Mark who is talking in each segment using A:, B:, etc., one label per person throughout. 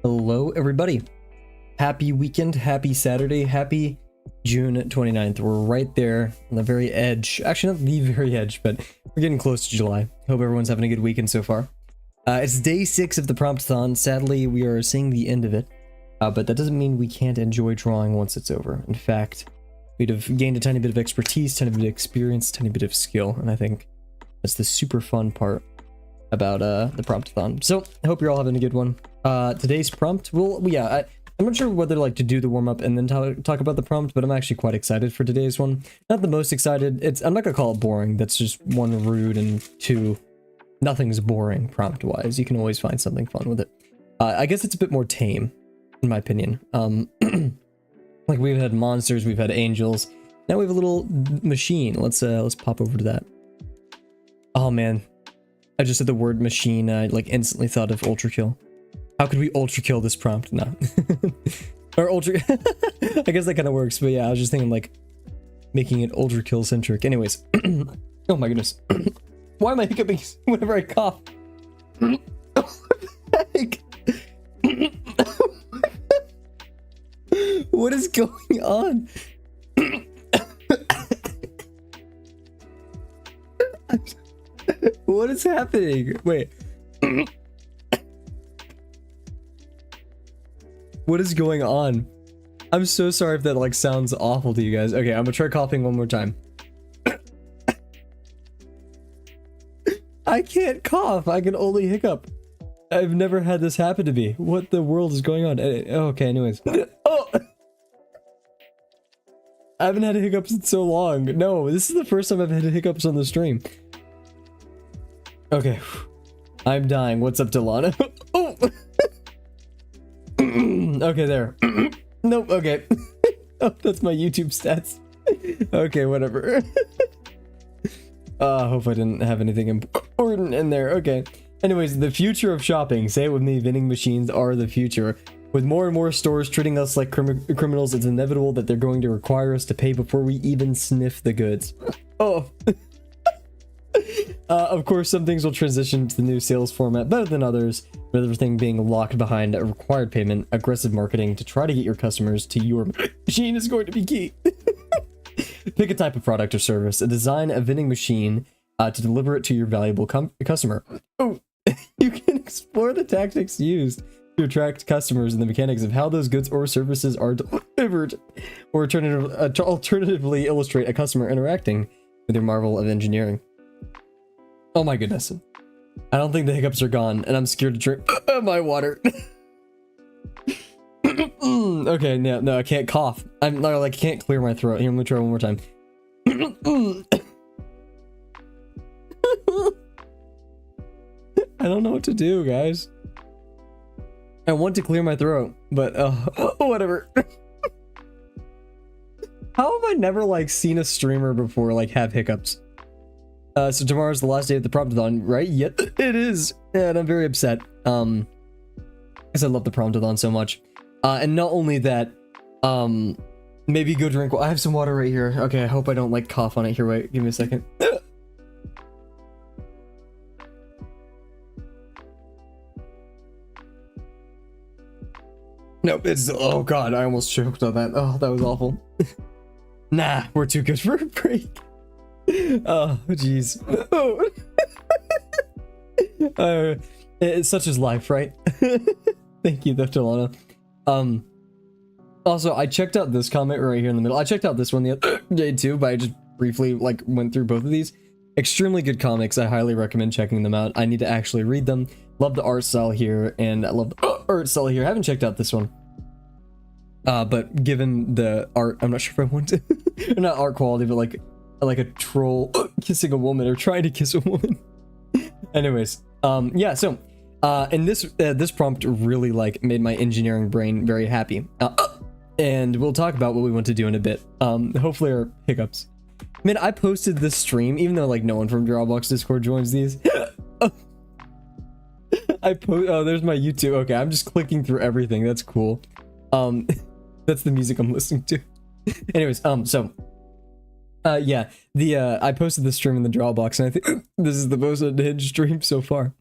A: Hello, everybody. Happy weekend, happy Saturday, happy June 29th. We're right there on the very edge. Actually, not the very edge, but we're getting close to July. Hope everyone's having a good weekend so far. It's day 6 of the Promptathon. Sadly, we are seeing the end of it, but that doesn't mean we can't enjoy drawing once it's over. In fact, we'd have gained a tiny bit of expertise, tiny bit of experience, tiny bit of skill, and I think that's the super fun part about the Promptathon. So I hope you're all having a good one. Today's prompt, I'm not sure whether like to do the warm-up and then talk about the prompt, but I'm actually quite excited for today's one. Not the most excited. I'm not gonna call it boring. That's just 1, rude, and 2, nothing's boring prompt wise. You can always find something fun with it. I guess it's a bit more tame, in my opinion. Like we've had monsters, we've had angels. Now we have a little machine. Let's pop over to that. Oh man, I just said the word machine. I like instantly thought of ultra kill. How could we ultra kill this prompt? No. Or ultra I guess that kind of works, but yeah, I was just thinking like making it ultra kill centric. Anyways. Oh my goodness. Why am I hiccuping whenever I cough? What is going on? What is happening? Wait. What is going on? I'm so sorry if that like sounds awful to you guys. Okay, I'm gonna try coughing one more time. I can't cough. I can only hiccup. I've never had this happen to me. What the world is going on? Okay, anyways. Oh! I haven't had hiccups in so long. No, this is the first time I've had hiccups on the stream. Okay. I'm dying. What's up, Delana? Oh! Okay, there. Nope, okay. Oh, that's my YouTube stats. Okay, whatever. I hope I didn't have anything important in there. Okay. Anyways, the future of shopping. Say it with me, vending machines are the future. With more and more stores treating us like criminals, it's inevitable that they're going to require us to pay before we even sniff the goods. Oh. Of course, some things will transition to the new sales format better than others, with everything being locked behind a required payment. Aggressive marketing to try to get your customers to your machine is going to be key. Pick a type of product or service, design a vending machine to deliver it to your valuable customer. Oh, you can explore the tactics used to attract customers and the mechanics of how those goods or services are delivered, or alternatively illustrate a customer interacting with your marvel of engineering. Oh my goodness. I don't think the hiccups are gone, and I'm scared to drink my water. Okay, no, I can't cough. I'm not like, I can't clear my throat. Here, I'm gonna try one more time. I don't know what to do, guys. I want to clear my throat, but whatever. How have I never like seen a streamer before like have hiccups? So tomorrow's the last day of the Promptathon, right? Yep, it is, and I'm very upset. Because I love the Promptathon so much. And not only that, maybe go drink. I have some water right here. Okay, I hope I don't like cough on it here. Wait, give me a second. Nope, it's, oh god, I almost choked on that. Oh, that was awful. Nah, we're too good for a break. Oh, jeez. Oh. It's such as life, right? Thank you, Delano. Also, I checked out this comment right here in the middle. I checked out this one the other day too, but I just briefly like went through both of these. Extremely good comics. I highly recommend checking them out. I need to actually read them. Love the art style here, and I love the art style here. I haven't checked out this one. But given the art, I'm not sure if I want to. Not art quality, but like a troll kissing a woman or trying to kiss a woman. Anyways, yeah. So, and this prompt really like made my engineering brain very happy. And we'll talk about what we want to do in a bit. Hopefully our hiccups. Man, I posted this stream, even though like no one from Drawabox Discord joins these. Oh, there's my YouTube. Okay, I'm just clicking through everything. That's cool. That's the music I'm listening to. Anyways, yeah, I posted the stream in the Drawabox, and I think this is the most unhinged stream so far.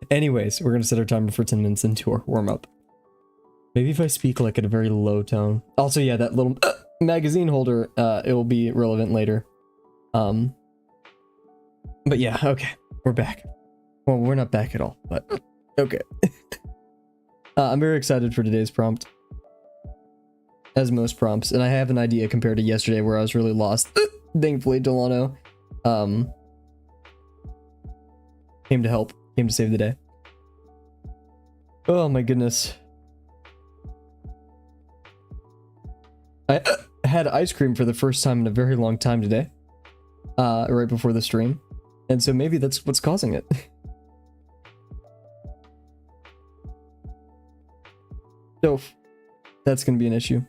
A: Anyways, we're gonna set our timer for 10 minutes into our warm-up. Maybe if I speak like at a very low tone. Also, yeah, that little magazine holder, it will be relevant later. But yeah, okay, we're back. Well, we're not back at all, but okay. I'm very excited for today's prompt. As most prompts, and I have an idea compared to yesterday where I was really lost. Thankfully, Delano came to help, came to save the day. Oh my goodness. I had ice cream for the first time in a very long time today, right before the stream, and so maybe that's what's causing it. So, that's gonna be an issue.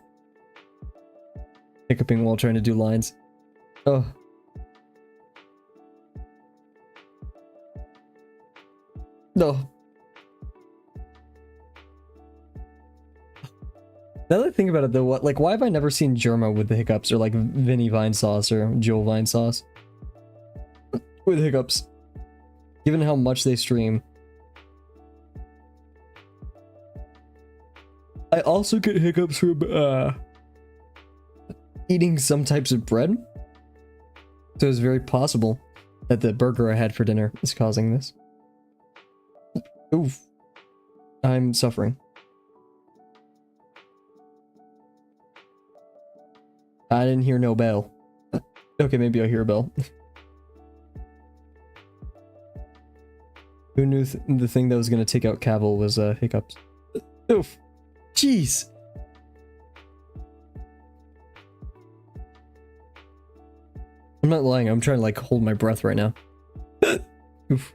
A: Hiccuping while trying to do lines. Oh. No. Now that I think about it though, what, like, why have I never seen Germa with the hiccups, or like Vinny Vinesauce or Joel Vinesauce with hiccups? Given how much they stream. I also get hiccups from eating some types of bread. So it's very possible that the burger I had for dinner is causing this. Oof. I'm suffering. I didn't hear no bell. Okay, maybe I'll hear a bell. Who knew the thing that was going to take out Kavel was hiccups? Oof. Jeez. I'm not lying. I'm trying to like hold my breath right now. Oof.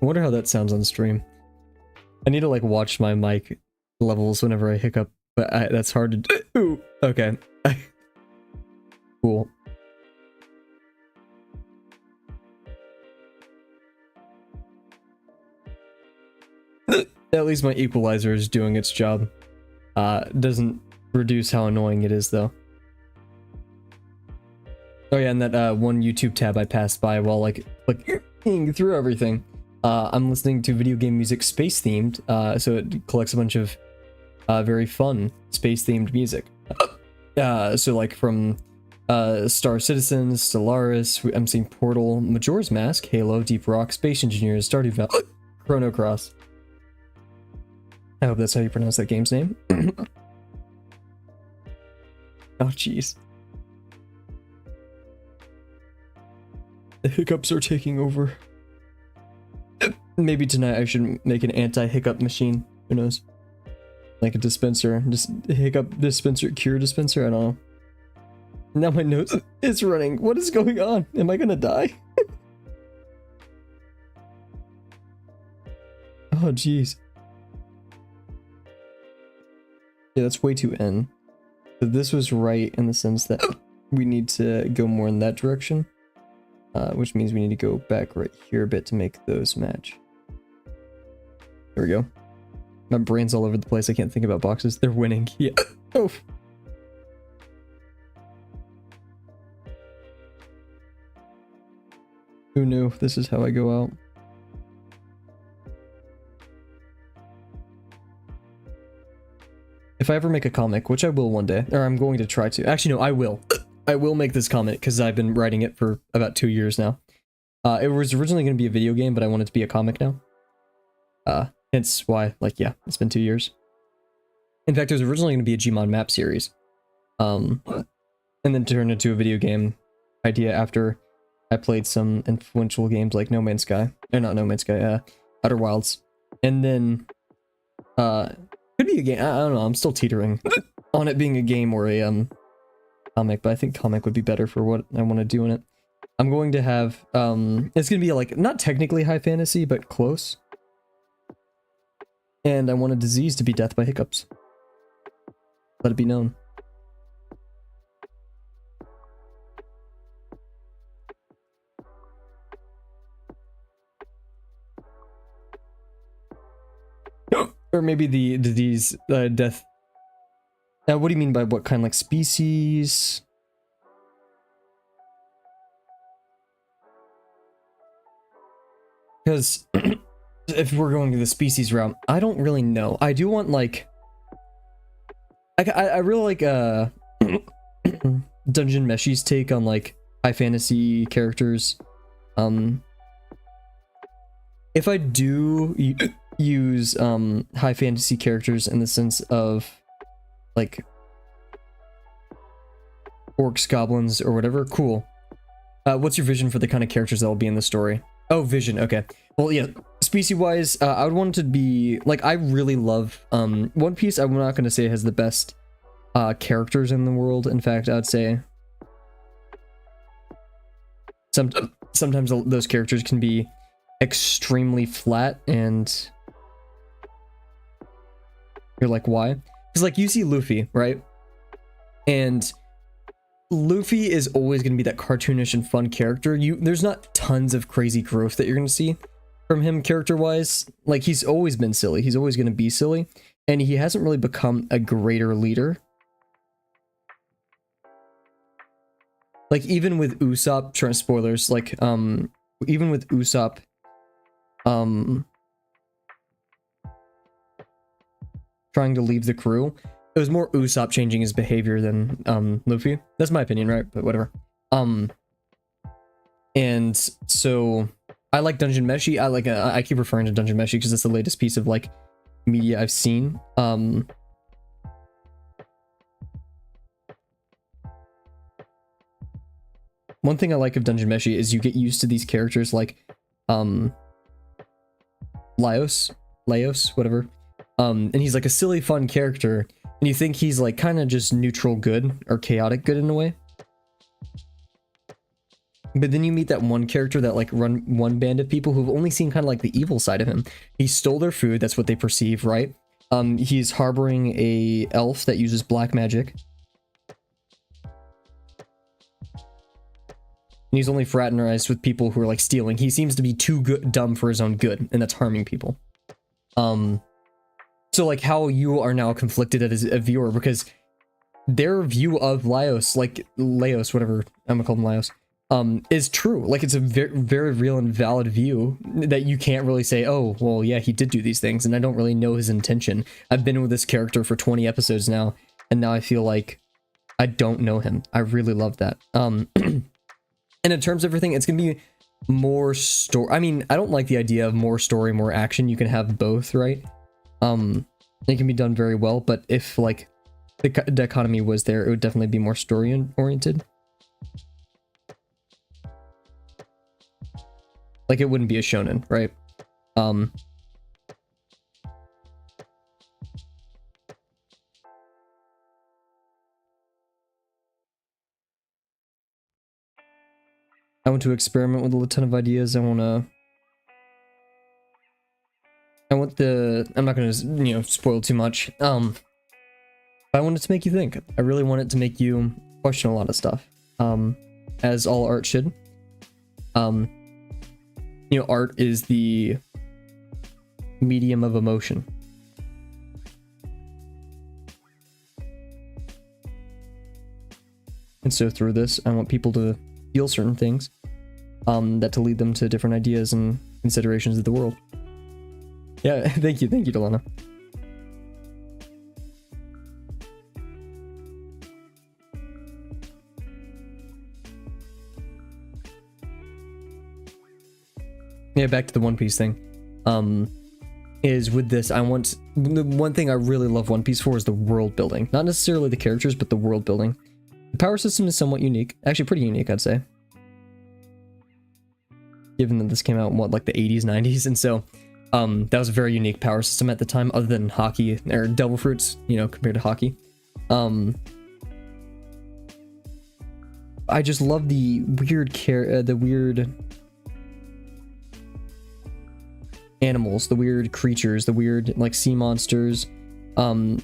A: I wonder how that sounds on stream. I need to like watch my mic levels whenever I hiccup, but that's hard to do. Ooh, okay. Cool. At least my equalizer is doing its job. Doesn't reduce how annoying it is though. Oh yeah, and that one YouTube tab I passed by while like clicking through everything. I'm listening to video game music space themed, so it collects a bunch of very fun space themed music. So like from Star Citizen, Stellaris, I'm seeing Portal, Majora's Mask, Halo, Deep Rock, Space Engineers, Stardew Valley, Chrono Cross. I hope that's how you pronounce that game's name. Oh jeez. The hiccups are taking over. Maybe tonight I should make an anti-hiccup machine. Who knows? Like a dispenser. Just hiccup dispenser, cure dispenser? I don't know. Now my nose is running. What is going on? Am I gonna die? Oh, jeez. Yeah, that's way too N. So this was right in the sense that we need to go more in that direction. Which means we need to go back right here a bit to make those match. There we go. My brain's all over the place. I can't think about boxes. They're winning. Yeah. Oh. Who knew? This is how I go out. If I ever make a comic, which I will one day, or I'm going to try to. Actually, no, I will. I will make this comic because I've been writing it for about 2 years now. It was originally going to be a video game, but I want it to be a comic now. Hence why, like, yeah, it's been 2 years. In fact, it was originally going to be a Gmon map series. And then turned into a video game idea after I played some influential games like No Man's Sky. Or not No Man's Sky, Outer Wilds. And then, could be a game. I don't know, I'm still teetering on it being a game or a, comic, but I think comic would be better for what I want to do in it. I'm going to have, it's going to be like, not technically high fantasy, but close. And I want a disease to be death by hiccups. Let it be known. Or maybe the disease, death. What do you mean by what kind? Like species? Because if we're going to the species route, I don't really know. I do want like... I really like Dungeon Meshi's take on like high fantasy characters. If I do use high fantasy characters in the sense of like orcs, goblins, or whatever, cool. What's your vision for the kind of characters that will be in the story? Oh, vision, okay. Well, yeah, species-wise, I would want it to be, like, I really love, One Piece, I'm not going to say has the best characters in the world. In fact, I would say sometimes those characters can be extremely flat, and you're like, why? Because, like, you see Luffy, right? And Luffy is always going to be that cartoonish and fun character. There's not tons of crazy growth that you're going to see from him character-wise. Like, he's always been silly. He's always going to be silly. And he hasn't really become a greater leader. Like, even with Usopp, spoilers, like, even with Usopp, trying to leave the crew, it was more Usopp changing his behavior than Luffy. That's my opinion, right? But whatever. And so I like Dungeon Meshi. I keep referring to Dungeon Meshi because it's the latest piece of like media I've seen. One thing I like of Dungeon Meshi is you get used to these characters like Laios, whatever. And he's like a silly, fun character. And you think he's like kind of just neutral good or chaotic good in a way. But then you meet that one character that like run one band of people who've only seen kind of like the evil side of him. He stole their food, that's what they perceive, right? He's harboring a elf that uses black magic. And he's only fraternized with people who are like stealing. He seems to be too dumb for his own good, and that's harming people. So like how you are now conflicted as a viewer, because their view of Laios, like Laos, whatever, I'm gonna call him Laios, is true. Like it's a very, very real and valid view that you can't really say, oh, well, yeah, he did do these things, and I don't really know his intention. I've been with this character for 20 episodes now, and now I feel like I don't know him. I really love that. And in terms of everything, it's gonna be more story. I mean, I don't like the idea of more story, more action. You can have both, right? It can be done very well, but if like the dichotomy was there, it would definitely be more story oriented. Like it wouldn't be a shonen, right? I want to experiment with a ton of ideas. I want want I'm not gonna, you know, spoil too much. I want it to make you think. I really want it to make you question a lot of stuff. As all art should. You know, art is the medium of emotion. And so through this, I want people to feel certain things, that to lead them to different ideas and considerations of the world. Yeah, thank you, Delana. Yeah, back to the One Piece thing. Is with this, I want, the one thing I really love One Piece for is the world building. Not necessarily the characters, but the world building. The power system is somewhat unique. Actually, pretty unique, I'd say. Given that this came out in, what, like the 80s, 90s? And so, that was a very unique power system at the time, other than hockey, or devil fruits, you know, compared to hockey. I just love the weird animals, the weird creatures, the weird, like, sea monsters,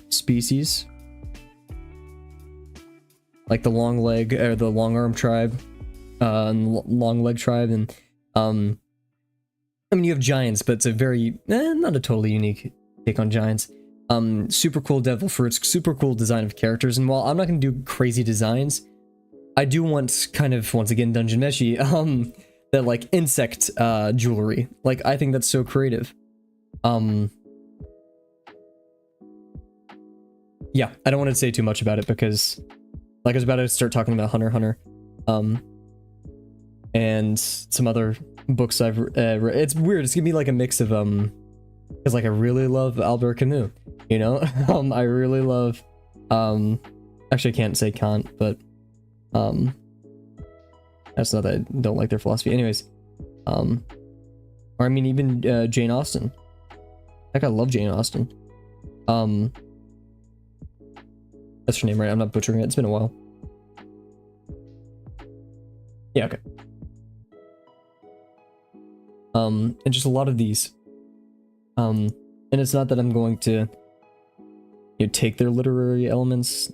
A: species. Like the long leg, or the long arm tribe, and long leg tribe, and, I mean, you have giants, but it's a very, not a totally unique take on giants. Super cool devil fruits, super cool design of characters, and while I'm not gonna do crazy designs, I do want kind of, once again, Dungeon Meshi, that, like, insect, jewelry. Like, I think that's so creative. Yeah, I don't want to say too much about it because, like, I was about to start talking about Hunter x Hunter, and some other books I've read. It's weird, it's gonna be like a mix of, because, like, I really love Albert Camus, you know? I really love, actually I can't say Kant, but, that's not that I don't like their philosophy. Anyways, or I mean, even, Jane Austen. Heck, I love Jane Austen. That's her name, right? I'm not butchering it. It's been a while. Yeah, okay. And just a lot of these. And it's not that I'm going to, you know, take their literary elements.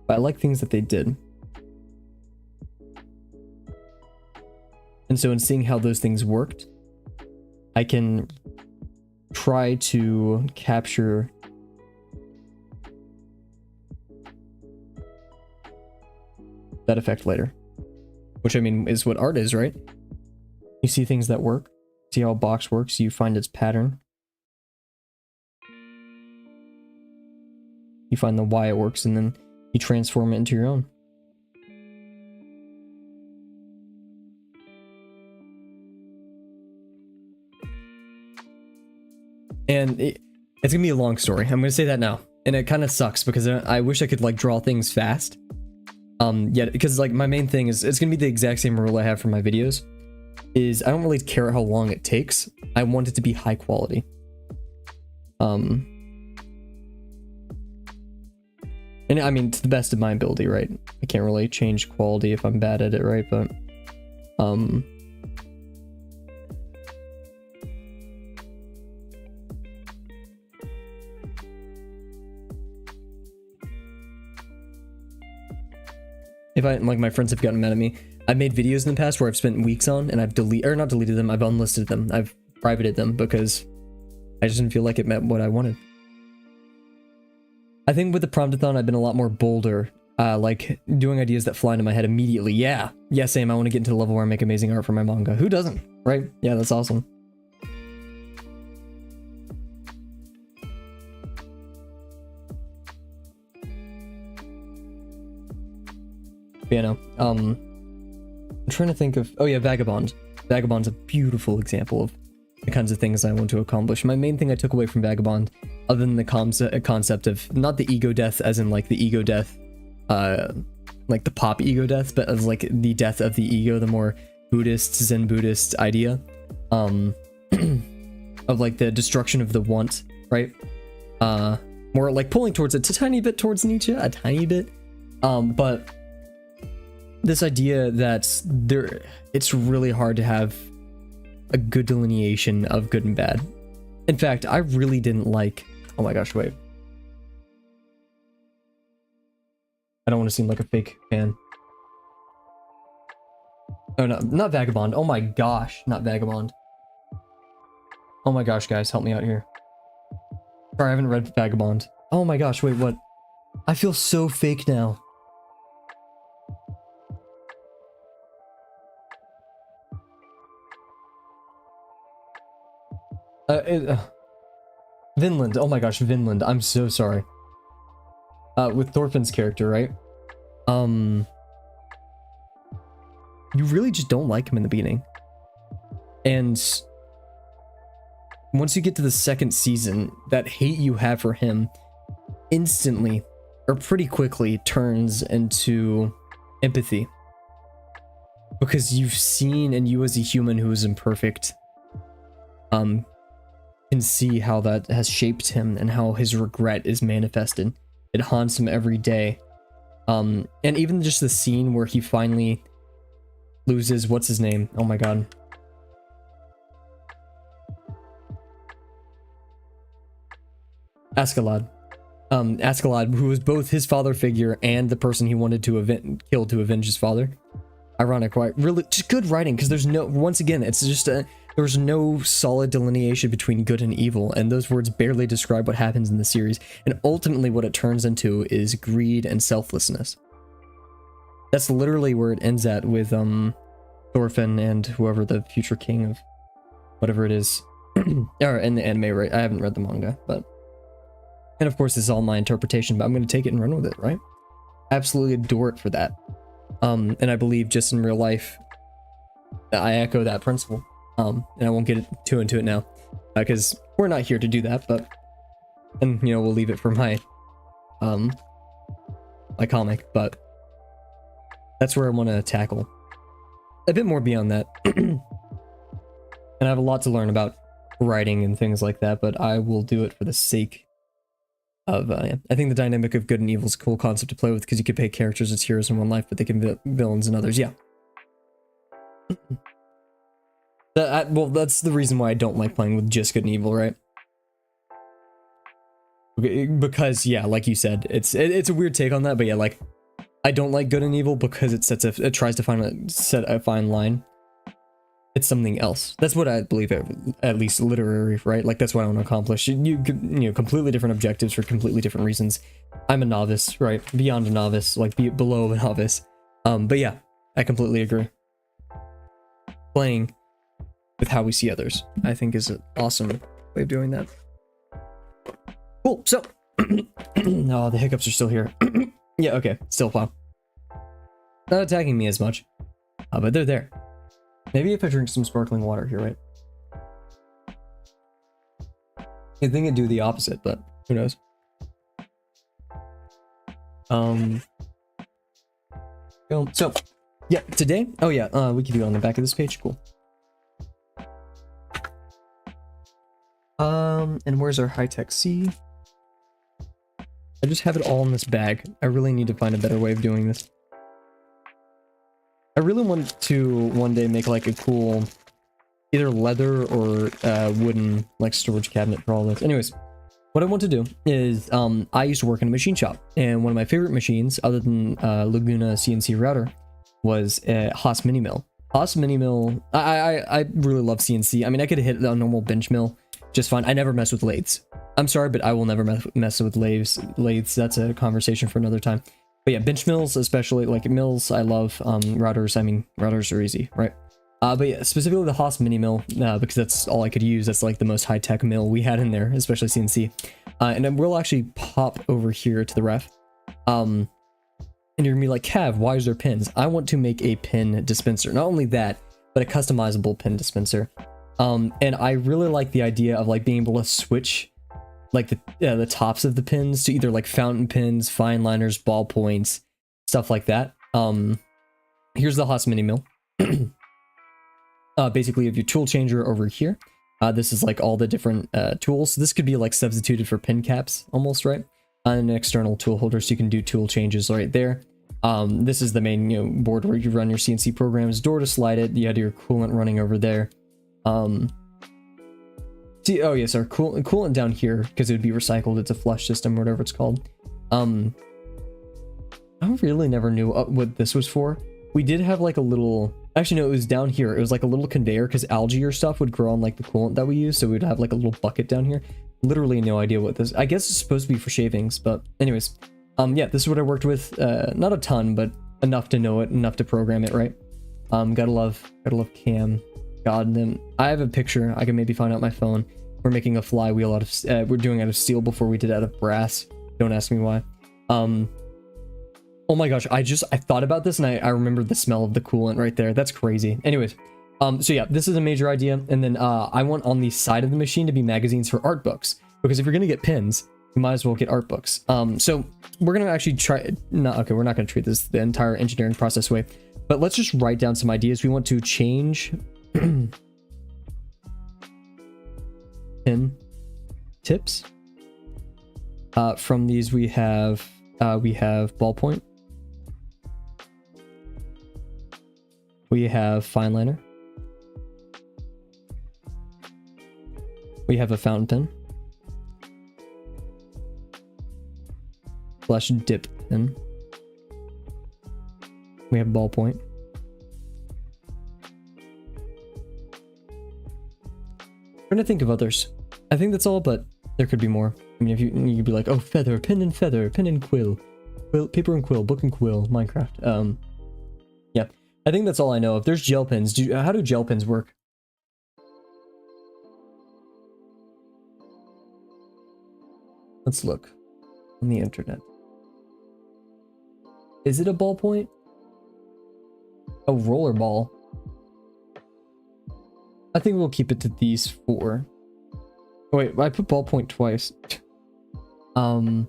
A: But I like things that they did. And so in seeing how those things worked, I can try to capture that effect later. Which, I mean, is what art is, right? You see things that work, see how a box works, you find its pattern. You find the why it works, and then you transform it into your own. And it's gonna be a long story. I'm gonna say that now. And it kind of sucks because I wish I could, like, draw things fast. Yeah, because, like, my main thing is, it's gonna be the exact same rule I have for my videos, is I don't really care how long it takes. I want it to be high quality. And I mean, to the best of my ability, right? I can't really change quality if I'm bad at it, right? But, if I, like, my friends have gotten mad at me, I've made videos in the past where I've spent weeks on, and I've not deleted them, I've unlisted them, I've privated them, because I just didn't feel like it met what I wanted. I think with the Promptathon, I've been a lot more bolder, like, doing ideas that fly into my head immediately. Yeah, same, I want to get into the level where I make amazing art for my manga. Who doesn't, right? Yeah, that's awesome. Yeah, no, I'm trying to think of, oh yeah, Vagabond. Vagabond's a beautiful example of the kinds of things I want to accomplish. My main thing I took away from Vagabond, other than the concept of, not the ego death as in, like, the ego death, like the pop ego death, but of, like, the death of the ego, the more Buddhist, Zen Buddhist idea, of, like, the destruction of the want, right? More like pulling towards it, a tiny bit towards Nietzsche, a tiny bit, but this idea that it's really hard to have a good delineation of good and bad. In fact, I really didn't like... Oh my gosh, wait. I don't want to seem like a fake fan. Oh, no, not Vagabond. Oh my gosh, not Vagabond. Oh my gosh, guys, help me out here. Sorry, I haven't read Vagabond. Oh my gosh, wait, what? I feel so fake now. Vinland. Oh my gosh, Vinland. I'm so sorry. With Thorfinn's character, right? You really just don't like him in the beginning. And once you get to the second season, that hate you have for him instantly, or pretty quickly, turns into empathy. Because you've seen, and you as a human who is imperfect, can see how that has shaped him and how his regret is manifested. It haunts him every day. And even just the scene where he finally loses, what's his name? Oh my god. Askeladd. Askeladd, who was both his father figure and the person he wanted to kill to avenge his father. Ironic, right? Really, just good writing, because there's no, once again, it's just there's no solid delineation between good and evil, and those words barely describe what happens in the series, and ultimately what it turns into is greed and selflessness. That's literally where it ends at with Thorfinn and whoever the future king of whatever it is. Or in the anime, right? I haven't read the manga, but... And of course, this is all my interpretation, but I'm going to take it and run with it, right? I absolutely adore it for that. And I believe just in real life, that I echo that principle. And I won't get too into it now, because we're not here to do that, but... And, you know, we'll leave it for my comic, but... That's where I want to tackle a bit more beyond that. And I have a lot to learn about writing and things like that, but I will do it for the sake of, I think the dynamic of good and evil is a cool concept to play with, because you could play characters as heroes in one life, but they can be villains in others. Yeah. Well, that's the reason why I don't like playing with just good and evil, right? Because, yeah, like you said, it's a weird take on that, but yeah, like, I don't like good and evil because it tries to set a fine line. It's something else. That's what I believe, at least literary, right? Like, that's what I want to accomplish. You know, completely different objectives for completely different reasons. I'm a novice, right? Beyond a novice, like below a novice. But yeah, I completely agree. Playing with how we see others, I think, is an awesome way of doing that. Cool. So, oh, the hiccups are still here. Yeah, okay, still fine. Not attacking me as much, but they're there. Maybe if I drink some sparkling water here, right? I think it'd do the opposite, but who knows? So, yeah, today, oh yeah, we could do it on the back of this page, cool. And where's our high-tech C? I just have it all in this bag. I really need to find a better way of doing this. I really want to one day make like a cool either leather or wooden like storage cabinet for all this. Anyways, what I want to do is I used to work in a machine shop, and one of my favorite machines other than Laguna CNC router was a Haas mini mill. Haas mini mill, I really love CNC. I mean, I could hit a normal bench mill just fine. I never mess with lathes. I'm sorry, but I will never mess with lathes. That's a conversation for another time. But yeah, bench mills, especially like mills, I love. Routers, I mean, routers are easy, right? But yeah, specifically the Haas mini mill, because that's all I could use. That's like the most high-tech mill we had in there, especially CNC. And then we'll actually pop over here to the ref. And you're gonna be like, Cav, why is there pins? I want to make a pin dispenser. Not only that, but a customizable pin dispenser. And I really like the idea of like being able to switch like the tops of the pins to either like fountain pins, fine liners, ballpoints, stuff like that. Here's the Haas mini mill. Basically, you have your tool changer over here. This is like all the different tools. This could be like substituted for pin caps almost, right? And an external tool holder, so you can do tool changes right there. This is the main board where you run your CNC programs. Door to slide it. You had your coolant running over there. See, oh yes, our coolant down here, because it would be recycled. It's a flush system or whatever it's called. I really never knew what this was for. We did have like a little, actually no, it was down here. It was like a little conveyor because algae or stuff would grow on like the coolant that we use. So we'd have like a little bucket down here. Literally no idea what this, I guess it's supposed to be for shavings, but anyways, yeah, this is what I worked with. Not a ton, but enough to know it, enough to program it, right? Gotta love Cam. God, and then I have a picture. I can maybe find out my phone. We're making a flywheel out of, we're doing out of steel before we did out of brass. Don't ask me why. Oh my gosh, I thought about this and I remembered the smell of the coolant right there. That's crazy. Anyways, so yeah, this is a major idea. And then I want on the side of the machine to be magazines for art books, because if you're gonna get pins, you might as well get art books. So we're gonna actually try, no, okay, we're not gonna treat this the entire engineering process way, but let's just write down some ideas. We want to change pin tips. From these we have ballpoint. We have fine liner. We have a fountain pen. Flash dip pen. We have ballpoint. I'm trying to think of others. I think that's all, but there could be more. I mean, if you could be like, oh, feather, pen and quill, paper and quill, book and quill, Minecraft. Yeah, I think that's all I know. If there's gel pens, how do gel pens work? Let's look on the internet. Is it a ballpoint? A roller ball. I think we'll keep it to these four. Oh, wait, I put ballpoint twice. We'll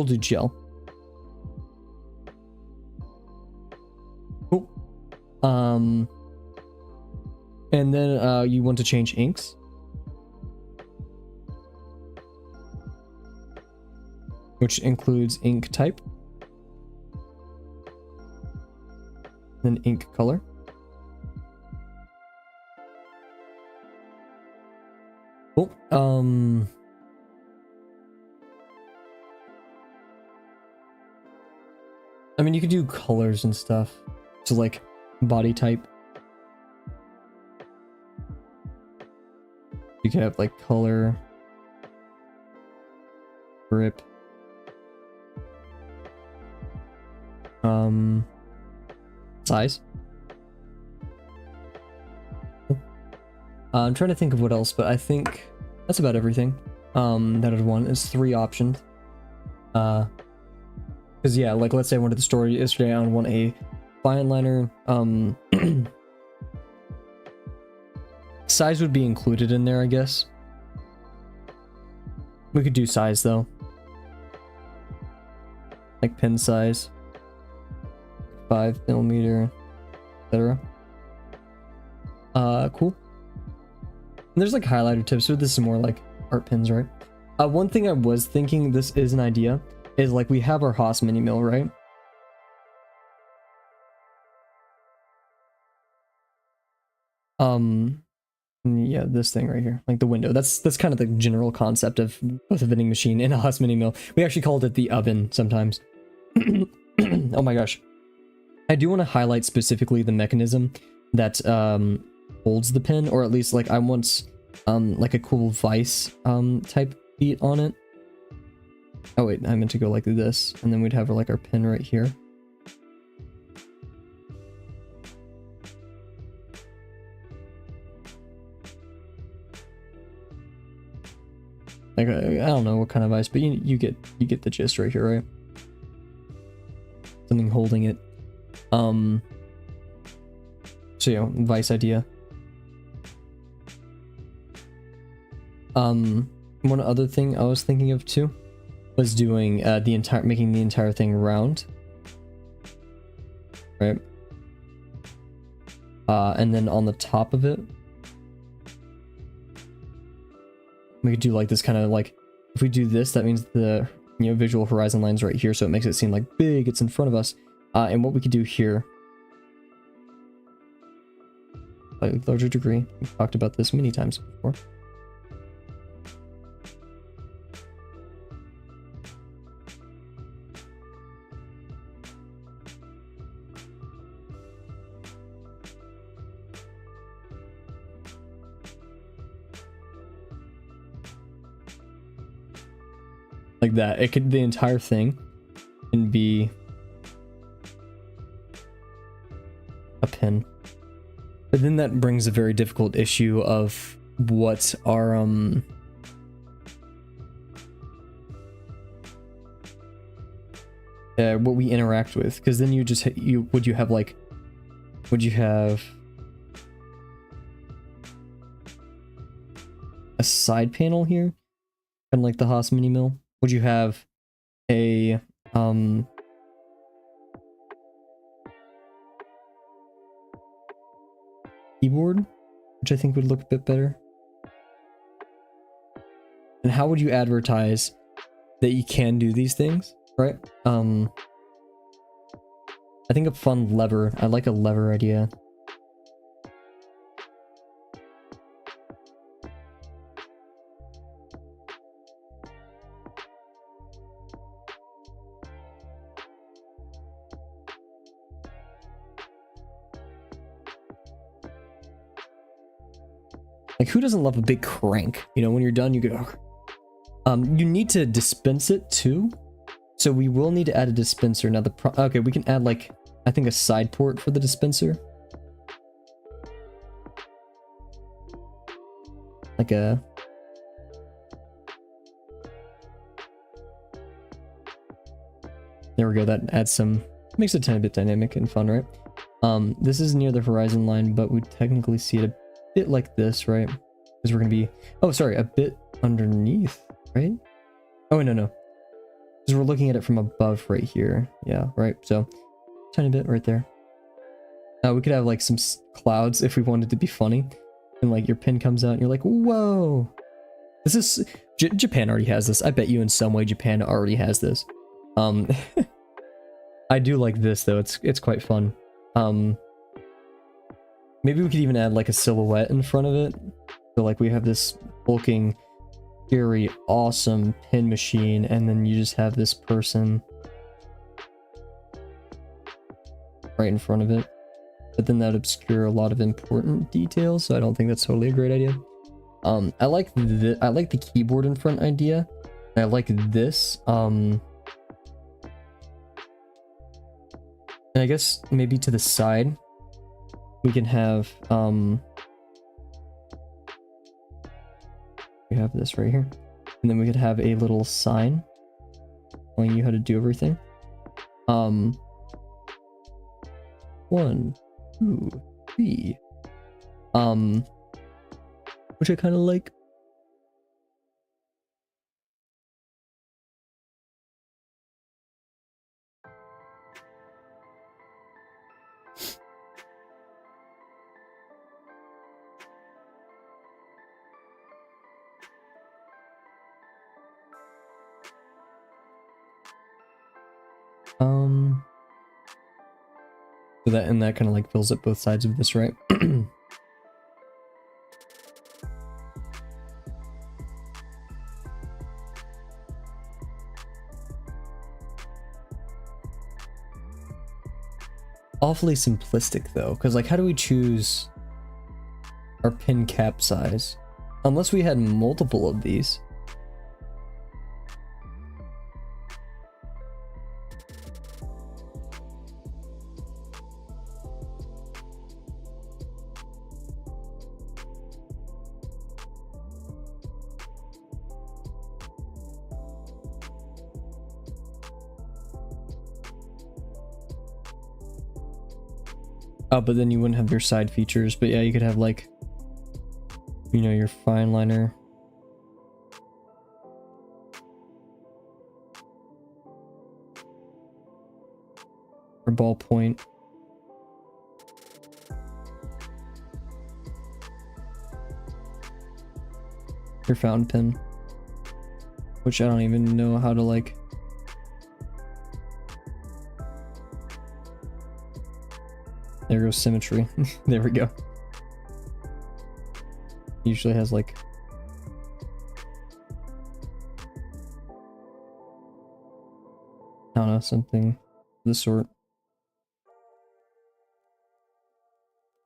A: do gel. Cool. And then you want to change inks. Which includes ink type. Then ink color. Cool. I mean, you could do colors and stuff. So like body type. You could have like color, grip, size. I'm trying to think of what else, but I think that's about everything. That I'd want is 3 options. Because yeah, like let's say I went to the store yesterday, I would want a fine liner. Size would be included in there, I guess. We could do size though, like pen size, 5mm, etc. Cool. And there's like highlighter tips, so this is more like art pins, right? One thing I was thinking, this is an idea, is like we have our Haas mini mill, right? Yeah, this thing right here, like the window. That's kind of the general concept of both a vending machine and a Haas mini mill. We actually called it the oven sometimes. Oh my gosh. I do want to highlight specifically the mechanism that holds the pin, or at least like I want like a cool vice type beat on it. Oh wait, I meant to go like this, and then we'd have like our pin right here. Like I don't know what kind of vice, but you get the gist right here, right? Something holding it. So yeah, vice idea. One other thing I was thinking of too was doing making the entire thing round, right? And then on the top of it, we could do like this kind of like, if we do this, that means the visual horizon line's right here, so it makes it seem like big, it's in front of us. And what we could do here, slightly larger degree. We've talked about this many times before. Like that. It could, the entire thing can be a pin. But then that brings a very difficult issue of what our what we interact with, because then you just would you have a side panel here, kind of like the Haas mini mill? Would you have a keyboard, which I think would look a bit better? And how would you advertise that you can do these things, right? I think a fun lever, I like a lever idea. Like, who doesn't love a big crank? You know, when you're done, you go. You need to dispense it too, so we will need to add a dispenser. Now okay, we can add like, I think, a side port for the dispenser, like a. There we go. That adds some, makes it a tiny bit dynamic and fun, right? This is near the horizon line, but we technically see it a bit like this, right? Because we're gonna be, oh sorry, a bit underneath, right? Oh no, because we're looking at it from above right here. Yeah, right. So tiny bit right there. We could have like some clouds if we wanted to be funny, and like your pin comes out and you're like, whoa. This is Japan already has this. I bet you in some way Japan already has this. I do like this though. It's quite fun. Maybe we could even add like a silhouette in front of it. So like we have this bulking, scary, awesome pin machine, and then you just have this person right in front of it. But then that would obscure a lot of important details, so I don't think that's totally a great idea. I like the keyboard in front idea. I like this. And I guess maybe to the side we can have we have this right here, and then we could have a little sign telling you how to do everything. 1, 2, 3. Which I kind of like. So that kind of like fills up both sides of this, right? Awfully simplistic though, because like, how do we choose our pin cap size? Unless we had multiple of these. Oh, but then you wouldn't have your side features. But yeah, you could have like, you know, your fine liner. Or ballpoint. Your fountain pen. Which I don't even know how to like. There goes symmetry. There we go. Usually has like I don't know, something of the sort.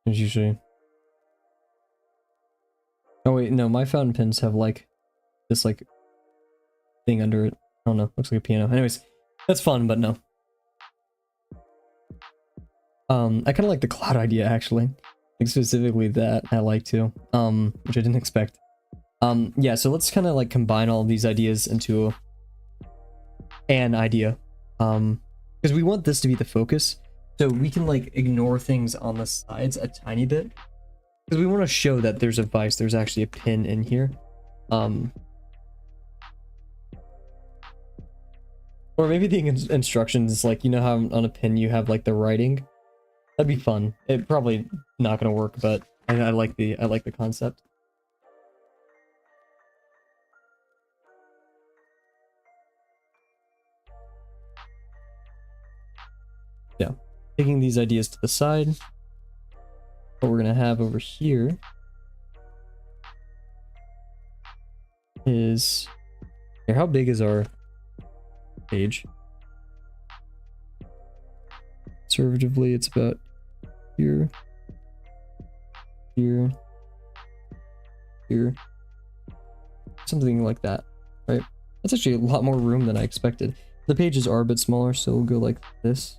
A: There's usually oh wait, no, my fountain pens have like this like thing under it. I don't know, looks like a piano. Anyways, that's fun, but no. I kind of like the cloud idea actually. Like specifically that I like too. Which I didn't expect. Yeah, so let's kind of like combine all of these ideas into an idea. Because we want this to be the focus. So we can like ignore things on the sides a tiny bit. Because we want to show that there's a vice, there's actually a pin in here. Or maybe the instructions, like, you know how on a pin you have like the writing? That'd be fun. It probably not gonna work, but I like the concept. Yeah. Taking these ideas to the side. What we're gonna have over here is here, how big is our page? Conservatively, it's about here, here, here, something like that, right? That's actually a lot more room than I expected. The pages are a bit smaller, so we'll go like this.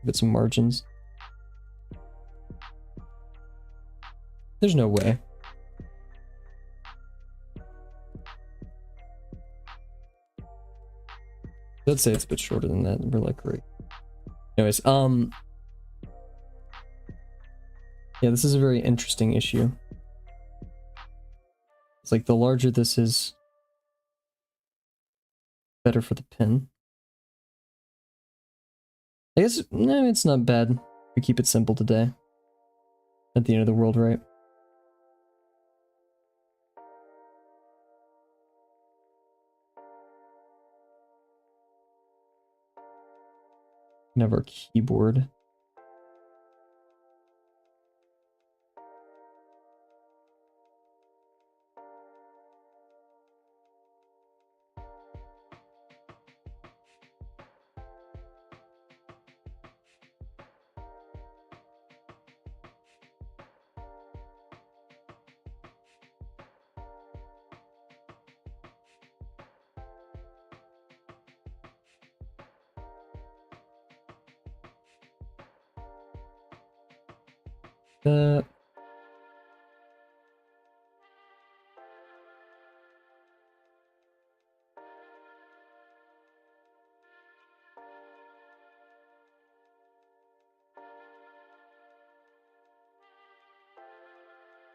A: Get some margins. There's no way. Let's say it's a bit shorter than that. We're like, great. Anyways, yeah, this is a very interesting issue. It's like the larger this is, better for the pin. I guess, no, it's not bad. We keep it simple today. At the end of the world, right? We have our keyboard.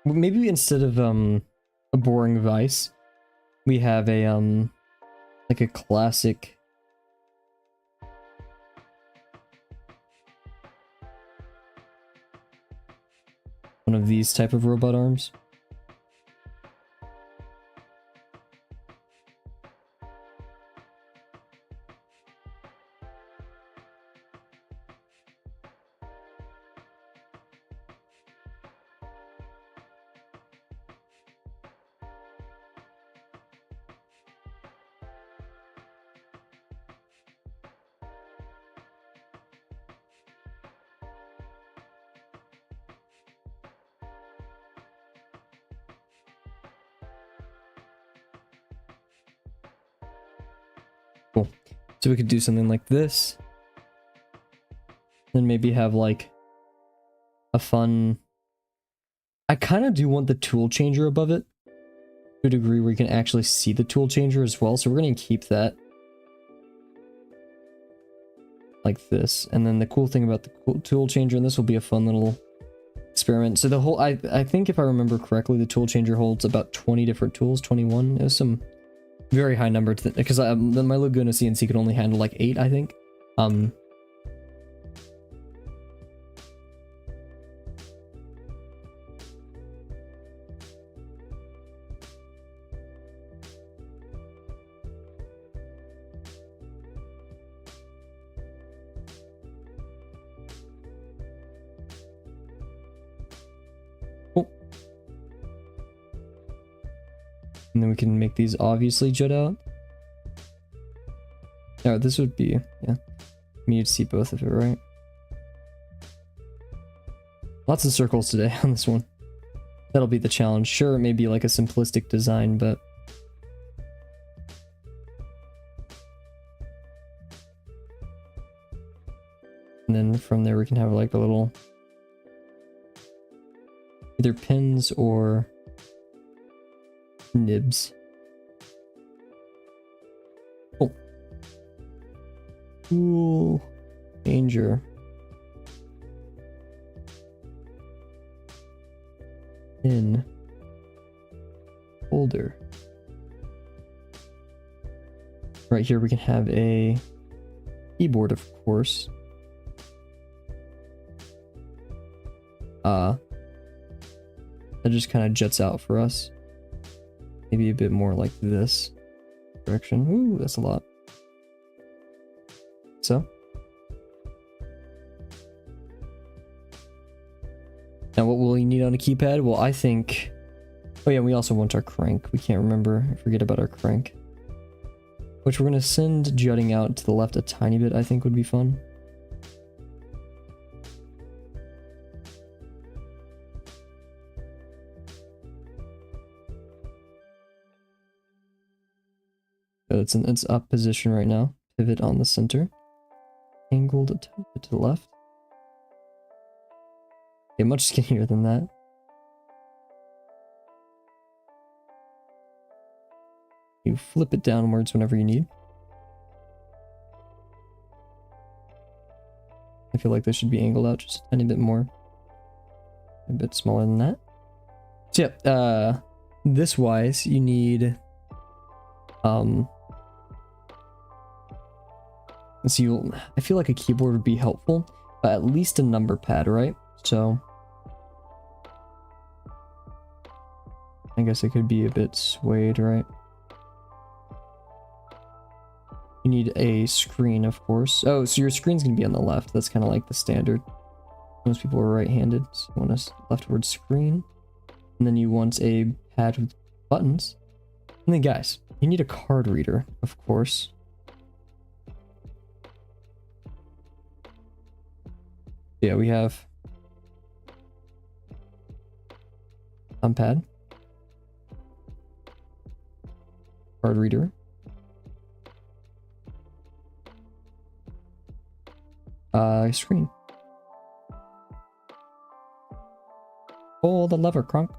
A: Maybe instead of a boring vice, we have a like a classic one of these type of robot arms. Cool. So we could do something like this. Then maybe have like a fun... I kind of do want the tool changer above it. To a degree where you can actually see the tool changer as well. So we're going to keep that. Like this. And then the cool thing about the tool changer, and this will be a fun little experiment. So the whole... I think if I remember correctly, the tool changer holds about 20 different tools. 21. It was some... very high number because my Laguna CNC could only handle like 8, I think. Cool. And then we can make these obviously jut out. Oh, this would be, yeah. You'd see both of it, right? Lots of circles today on this one. That'll be the challenge. Sure, it may be like a simplistic design, but... And then from there we can have like a little... either pins or nibs. Oh. Cool. Danger. Pin. Holder. Right here we can have a keyboard, of course. That just kind of juts out for us. Maybe a bit more like this direction. Ooh, that's a lot. So. Now what will we need on a keypad? Well, I think... Oh yeah, we also want our crank. We can't remember. Forget about our crank. Which we're going to send jutting out to the left a tiny bit, I think would be fun. It's in its up position right now. Pivot on the center. Angled a tiny bit to the left. Okay, much skinnier than that. You flip it downwards whenever you need. I feel like this should be angled out just a tiny bit more. A bit smaller than that. So yeah, this wise, you need so I feel like a keyboard would be helpful, but at least a number pad, right? So I guess it could be a bit swayed, right? You need a screen, of course. Oh, so your screen's gonna be on the left. That's kind of like the standard. Most people are right-handed, so you want a leftward screen. And then you want a pad with buttons. And then guys, you need a card reader, of course. Yeah, we have pad, card reader, screen. Pull the lever, Crunk.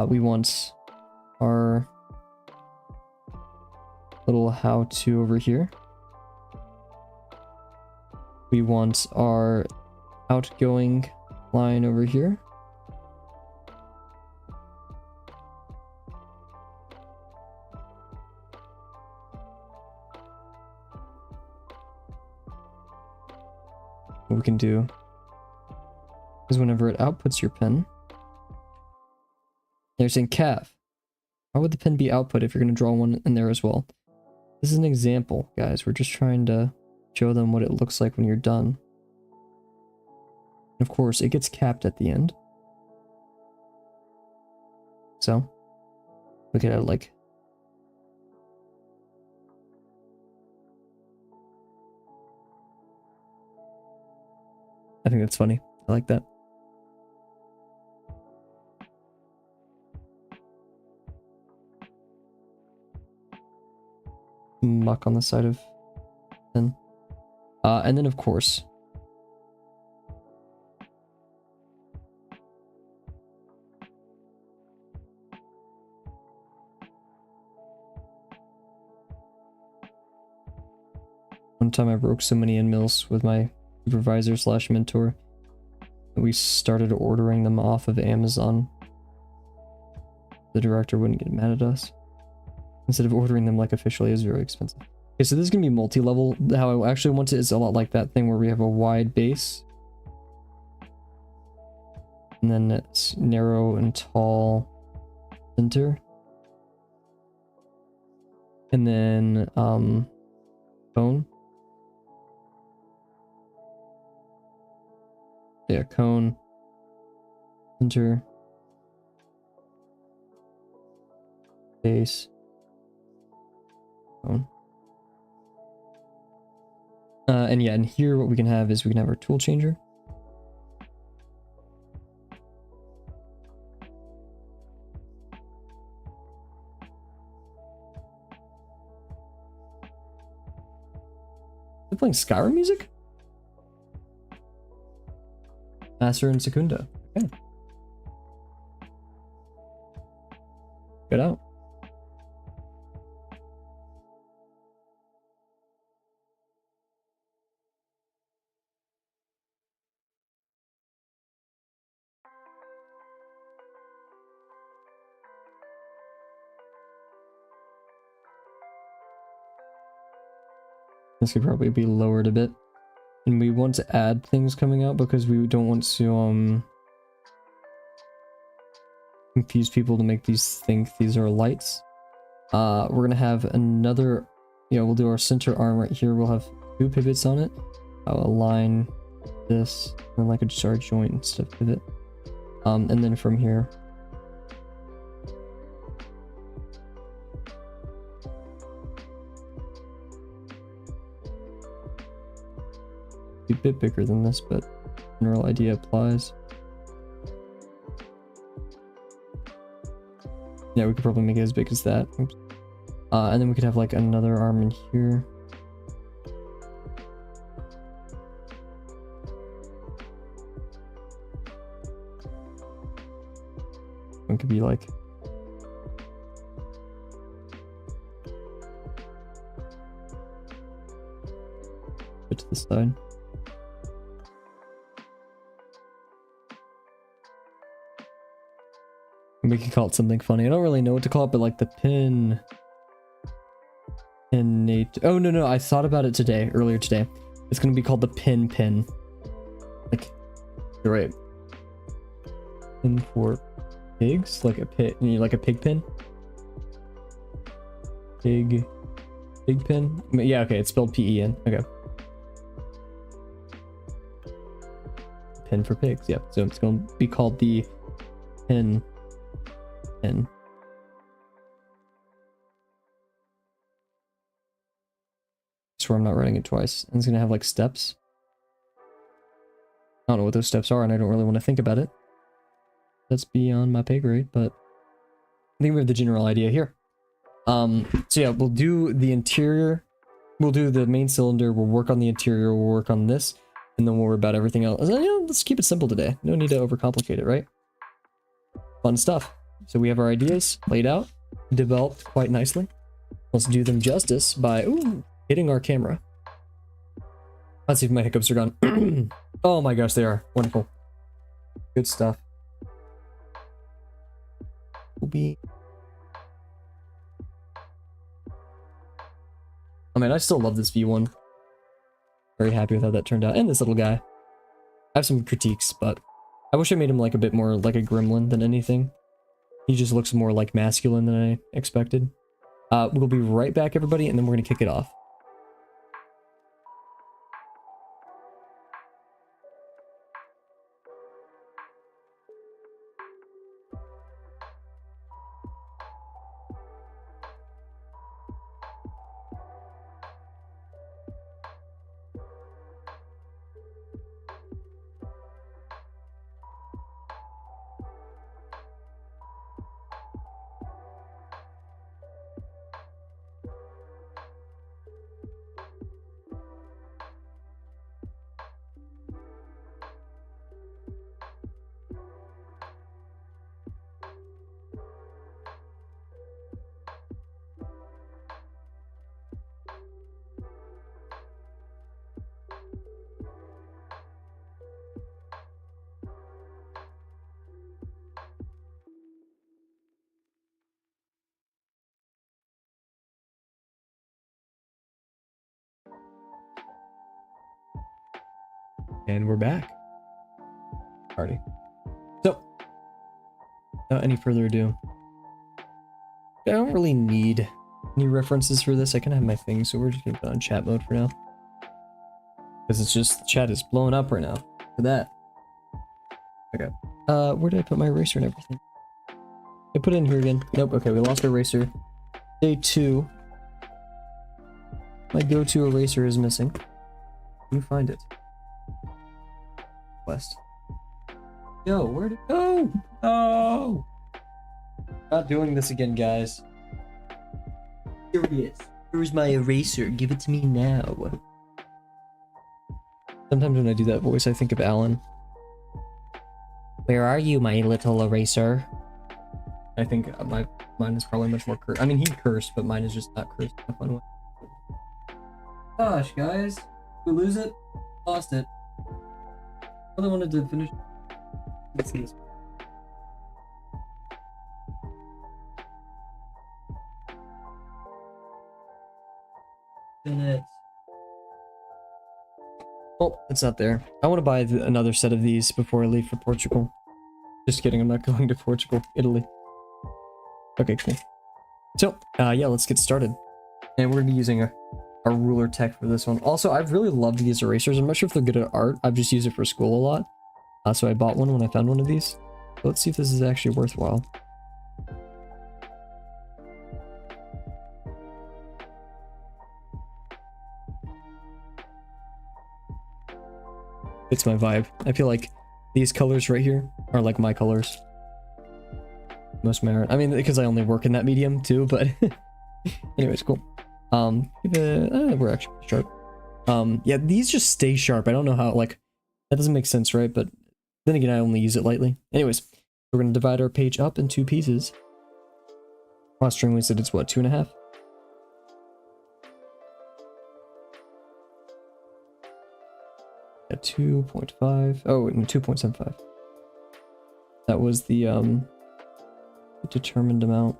A: We want our little how-to over here. We want our outgoing line over here. What we can do is whenever it outputs your pin, they're saying Cav, how would the pin be output if you're going to draw one in there as well? This is an example, guys. We're just trying to show them what it looks like when you're done. And of course, it gets capped at the end. So, look at it like... I think that's funny. I like that. Muck on the side of pin. And then of course, one time I broke so many end mills with my supervisor slash mentor that we started ordering them off of Amazon. The director wouldn't get mad at us. Instead of ordering them like officially, is very expensive. Okay, so this is gonna be multi-level. How I actually want it is a lot like that thing where we have a wide base. And then it's narrow and tall center. And then cone. Yeah, cone, center, Base. And yeah, and here what we can have is we can have our tool changer. They're playing Skyrim music? Master and Secunda. Okay. Get out. This could probably be lowered a bit. And we want to add things coming out because we don't want to confuse people to make these think these are lights. We're gonna have another, we'll do our center arm right here. We'll have 2 pivots on it. I'll align this and like just our joint instead of pivot. And then from here, a bit bigger than this, but general idea applies. Yeah, we could probably make it as big as that. Oops. And then we could have like another arm in here. It could be like bit to the side. We could call it something funny. I don't really know what to call it, but like the pin. Oh no, I thought about it earlier today. It's gonna be called the pin. Like, you're right. Pin for pigs, like a pig, like a pig pin. Pig pin. Yeah, okay, it's spelled P-E-N. Okay. Pin for pigs. Yeah, so it's gonna be called the pin. Sure I'm not writing it twice. And it's gonna have like steps. I don't know what those steps are, and I don't really want to think about it. That's beyond my pay grade, but I think we have the general idea here. So yeah, we'll do the interior. We'll do the main cylinder. We'll work on the interior. We'll work on this, and then we'll worry about everything else. Let's keep it simple today. No need to overcomplicate it, right? Fun stuff. So we have our ideas laid out, developed quite nicely. Let's do them justice by hitting our camera. Let's see if my hiccups are gone. Oh my gosh, they are. Wonderful. Good stuff. I mean, I still love this V1. Very happy with how that turned out. And this little guy. I have some critiques, but I wish I made him like a bit more like a gremlin than anything. He just looks more like masculine than I expected. We'll be right back, everybody, and then we're going to kick it off. And we're back. Party. So, without any further ado, I don't really need any references for this. I can have my thing, so we're just gonna put on chat mode for now. Because it's just, the chat is blowing up right now. For that. Okay. Where did I put my eraser and everything? I put it in here again. Nope. Okay, we lost our eraser. Day 2. My go-to eraser is missing. Can you find it? West. Yo, where'd it go? Oh! Not doing this again, guys. Here it is. Where's my eraser? Give it to me now. Sometimes when I do that voice, I think of Alan. Where are you, my little eraser? I think mine is probably much more cursed. I mean, he cursed, but mine is just not cursed in a fun way. Gosh, guys. We lose it? Lost it. I really wanted to finish. Let's see this. It. Oh, it's not there. I want to buy another set of these before I leave for Portugal. Just kidding, I'm not going to Portugal. Italy. Okay, cool. So, yeah, let's get started. And we're going to be using a ruler tech for this one. Also, I've really loved these erasers. I'm not sure if they're good at art. I've just used it for school a lot. So I bought one when I found one of these. So let's see if this is actually worthwhile. It's my vibe. I feel like these colors right here are like my colors. Most of my art. I mean, because I only work in that medium too, but anyways, cool. We're actually sharp. Yeah, these just stay sharp. I don't know how, like, that doesn't make sense, right? But then again, I only use it lightly. Anyways, we're going to divide our page up in 2 pieces. Cross-string, we said it's what, 2.5? At 2.5. Oh, no, 2.75. That was the determined amount.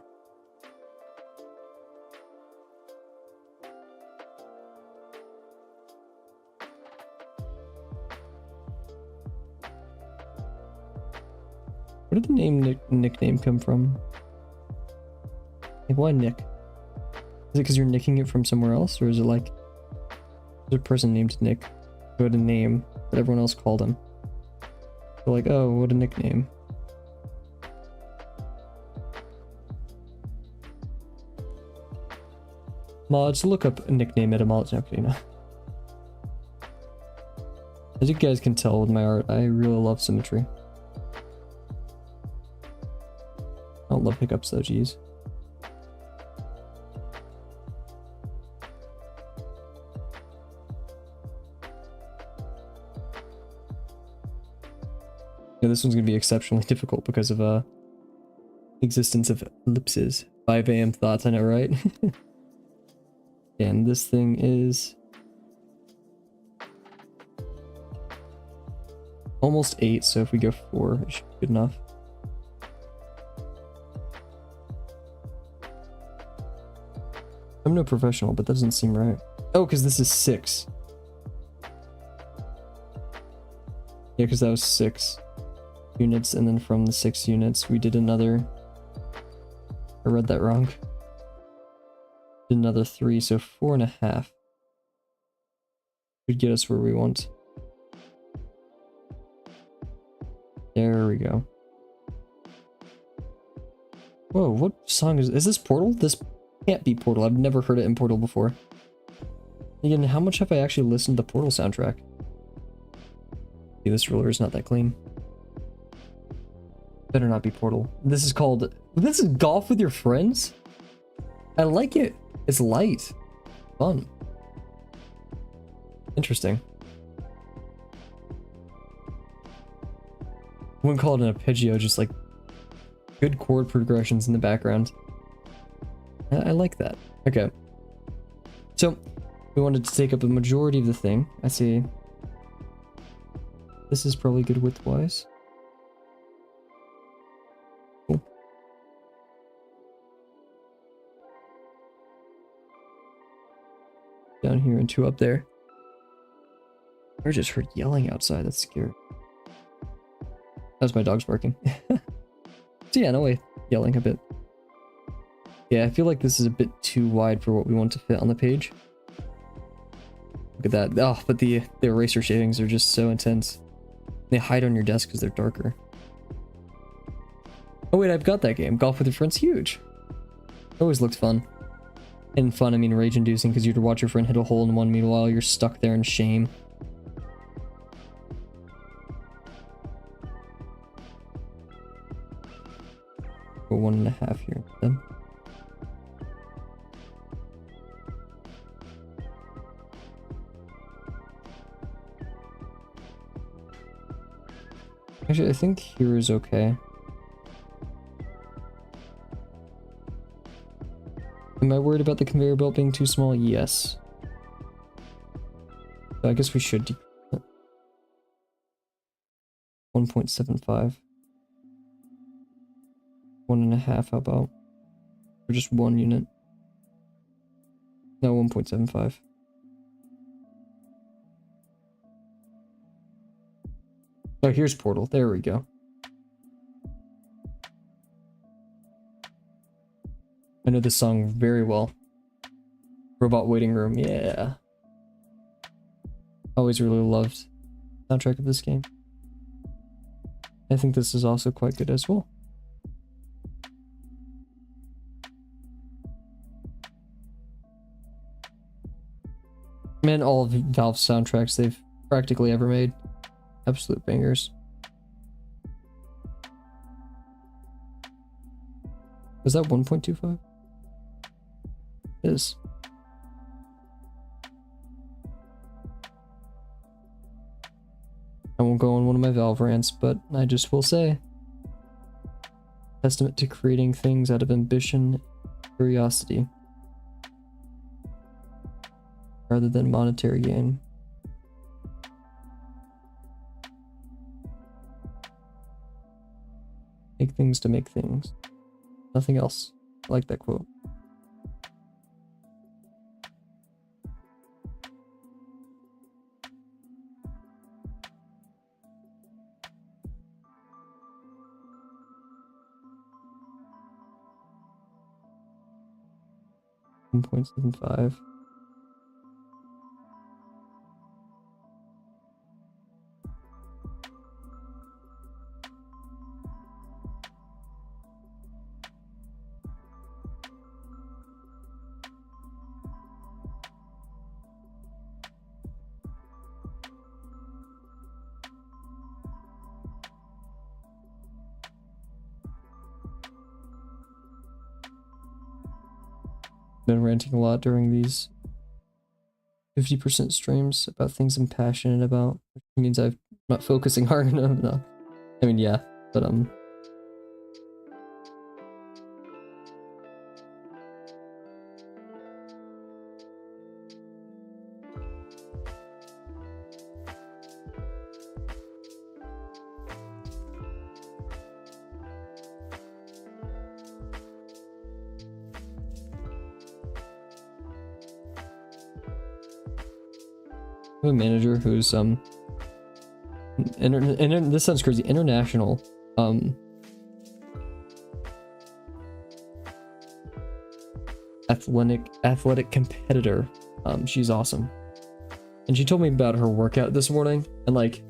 A: Where did the name nickname come from? Like, why Nick? Is it because you're nicking it from somewhere else, or is it like there's a person named Nick who had a name that everyone else called him? So like, oh, what a nickname. Mods, look up a nickname etymology. Okay, no. As you guys can tell with my art, I really love symmetry. I don't love hiccups though, geez. Yeah, this one's gonna be exceptionally difficult because of existence of ellipses. 5 AM thoughts, I know, right? And this thing is almost 8, so if we go 4, it should be good enough. I'm no professional, but that doesn't seem right. Oh, because this is 6. Yeah, because that was 6 units, and then from the 6 units, we did another... I read that wrong. Did another 3, so 4.5. Should get us where we want. There we go. Whoa, what song is this? Portal? This can't be Portal. I've never heard it in Portal before. Again, how much have I actually listened to the Portal soundtrack? Okay, this ruler is not that clean. Better not be Portal. This is called... This is Golf with Your Friends? I like it. It's light. Fun. Interesting. I wouldn't call it an arpeggio, just like good chord progressions in the background. I like that. Okay. So, we wanted to take up a majority of the thing. I see. This is probably good width-wise. Cool. Down here and 2 up there. I just heard yelling outside. That's scary. That was my dogs barking. So yeah, no way. Yelling a bit. Yeah, I feel like this is a bit too wide for what we want to fit on the page. Look at that. Oh, but the eraser shadings are just so intense. They hide on your desk because they're darker. Oh wait, I've got that game. Golf with your friends, huge. Always looked fun. And fun, I mean rage-inducing, because you'd watch your friend hit a hole in one, meanwhile you're stuck there in shame. Go 1.5 here then. Actually, I think here is okay. Am I worried about the conveyor belt being too small? Yes. So I guess we should 1.75. 1.5, how about? Or just 1 unit? No, 1.75. Oh, here's Portal. There we go. I know this song very well. Robot Waiting Room, yeah. Always really loved the soundtrack of this game. I think this is also quite good as well. Man, all of Valve's soundtracks they've practically ever made. Absolute bangers. Was that 1.25? It is. I won't go on one of my Valve rants, but I just will say, testament to creating things out of ambition, curiosity, rather than monetary gain. Make things to make things. Nothing else. I like that quote. $1.75. Been ranting a lot during these 50% streams about things I'm passionate about, which means I'm not focusing hard enough. No. I mean, yeah, but I have a manager who's this sounds crazy, international athletic competitor. She's awesome, and she told me about her workout this morning, and like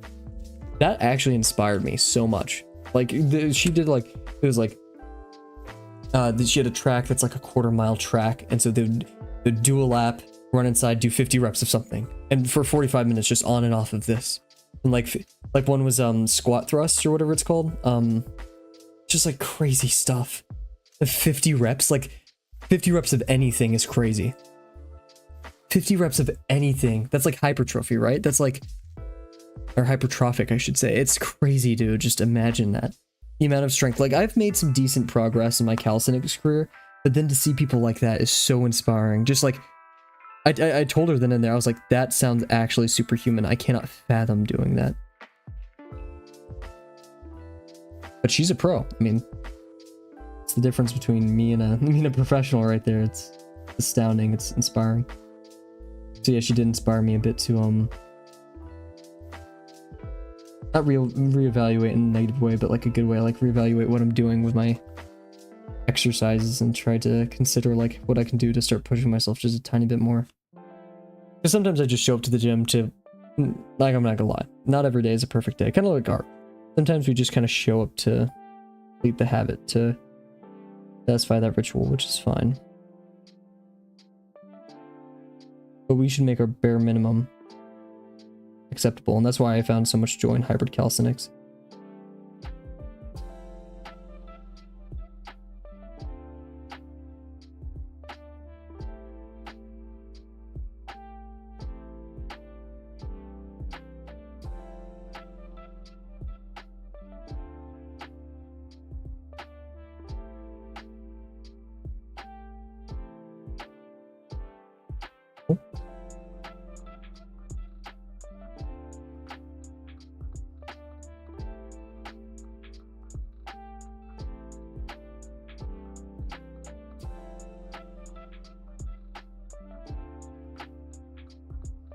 A: that actually inspired me so much. Like she did like it was like she had a track that's like a 1/4 mile track, and so they'd do a lap, run inside, do 50 reps of something, and for 45 minutes just on and off of this. And like one was squat thrusts or whatever it's called, just like crazy stuff. The 50 reps, like 50 reps of anything is crazy. 50 reps of anything, that's like hypertrophy, right? That's like, or hypertrophic I should say. It's crazy, dude. Just imagine that, the amount of strength. Like I've made some decent progress in my calisthenics career, but then to see people like that is so inspiring. Just like I told her then and there, I was like, that sounds actually superhuman. I cannot fathom doing that. But she's a pro. I mean, it's the difference between me and a professional right there. It's astounding. It's inspiring. So yeah, she did inspire me a bit to not reevaluate in a negative way, but like a good way, like reevaluate what I'm doing with my exercises and try to consider like what I can do to start pushing myself just a tiny bit more. Because sometimes I just show up to the gym to, like, I'm not gonna lie, not every day is a perfect day. Kind of like art. Sometimes we just kind of show up to complete the habit to satisfy that ritual, which is fine. But we should make our bare minimum acceptable, and that's why I found so much joy in hybrid calisthenics.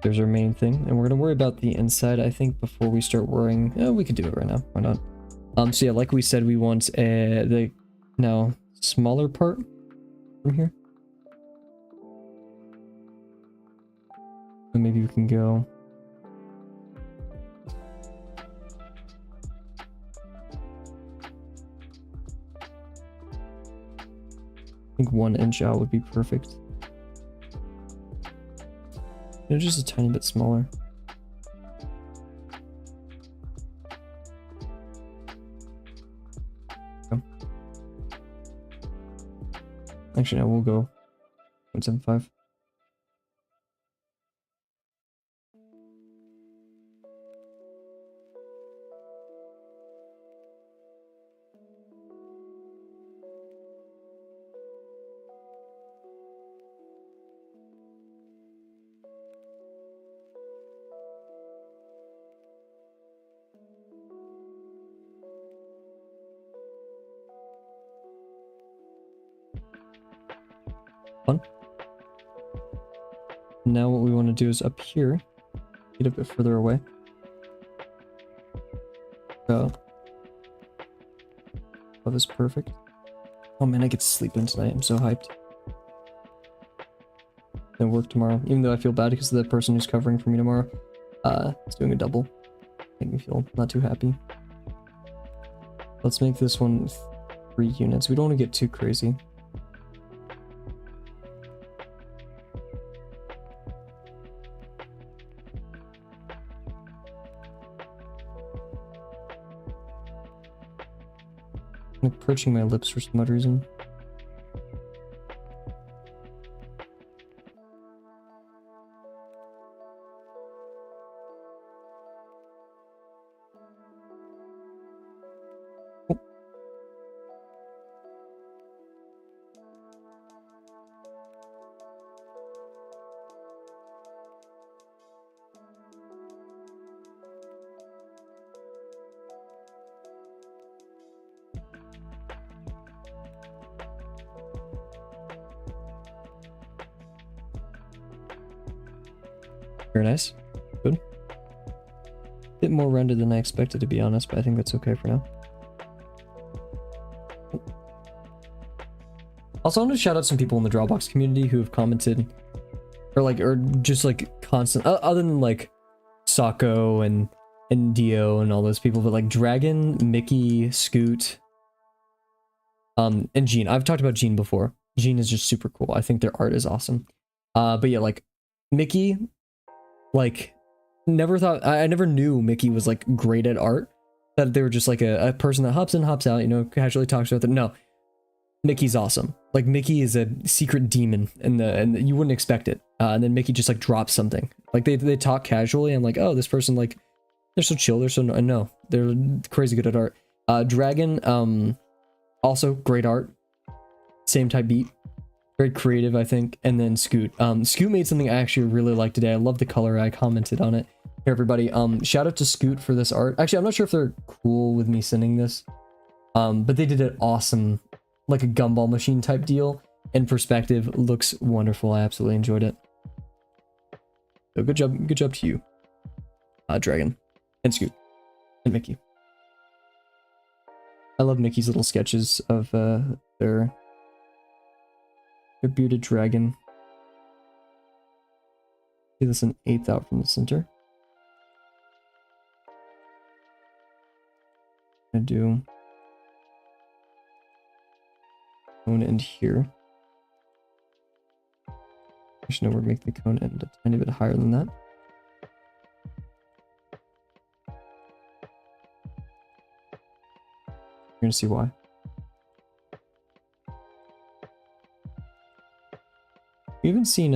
A: There's our main thing, and we're gonna worry about the inside, I think, before we start worrying. Oh, we could do it right now. Why not? So yeah, like we said, we want the now smaller part from here. So maybe we can go. I think 1 inch out would be perfect. Just a tiny bit smaller. Okay. Actually, no, we'll go 0.75. Fun. Now what we want to do is up here, get a bit further away. Oh, that is perfect. Oh man, I get to sleep in tonight. I'm so hyped. Then work tomorrow, even though I feel bad because the person who's covering for me tomorrow is doing a double. Make me feel not too happy. Let's make this one 3 units. We don't want to get too crazy. I'm approaching my lips for some odd reason. Oh. Very nice. Good. Bit more rounded than I expected, to be honest, but I think that's okay for now. Also, I want to shout out some people in the Drawabox community who have commented, or just like constant, other than like Sako and Dio and all those people, but like Dragon, Mickey, Scoot, and Jean. I've talked about Jean before. Jean is just super cool. I think their art is awesome. But yeah, like Mickey, like I never knew Mickey was like great at art. That they were just like a person that hops in, hops out, you know, casually talks about them. No, Mickey's awesome. Like Mickey is a secret demon, and you wouldn't expect it. And then Mickey just like drops something. Like they talk casually, and like, oh, this person, like, they're so chill. They're so no, they're crazy good at art. Dragon, also great art. Same type beat. Very creative, I think. And then Scoot. Scoot made something I actually really liked today. I love the color. I commented on it. Hey everybody, shout out to Scoot for this art. Actually, I'm not sure if they're cool with me sending this. But they did an awesome, like a gumball machine type deal. In perspective, looks wonderful. I absolutely enjoyed it. So good job to you, Dragon, and Scoot, and Mickey. I love Mickey's little sketches of their bearded dragon. See this an 1/8 out from the center. I do cone end here. Actually, no, we're making the cone end a tiny bit higher than that. You're gonna see why. We haven't seen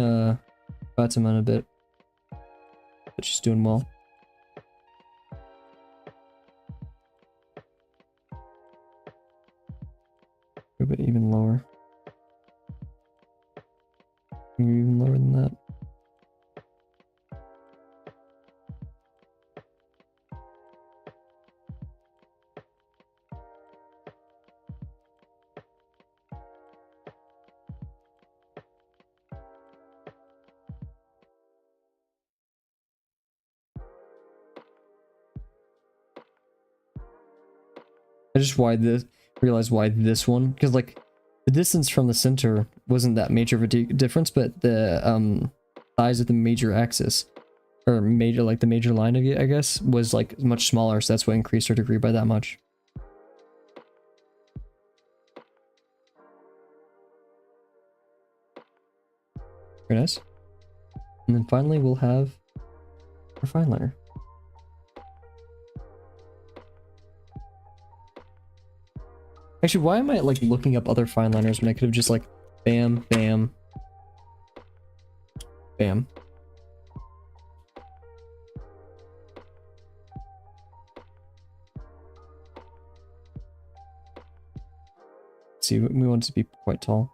A: Fatima in a bit, but she's doing well. A bit even lower. Maybe even lower than that. I just realized why this one, because like the distance from the center wasn't that major of a difference, but the size of the major axis, or major, like the major line of it, I guess, was like much smaller, so that's what increased our degree by that much. Very nice. And then finally we'll have our fine liner. Actually, why am I like looking up other fine liners when I could have just like bam, bam, bam. See, we want it to be quite tall.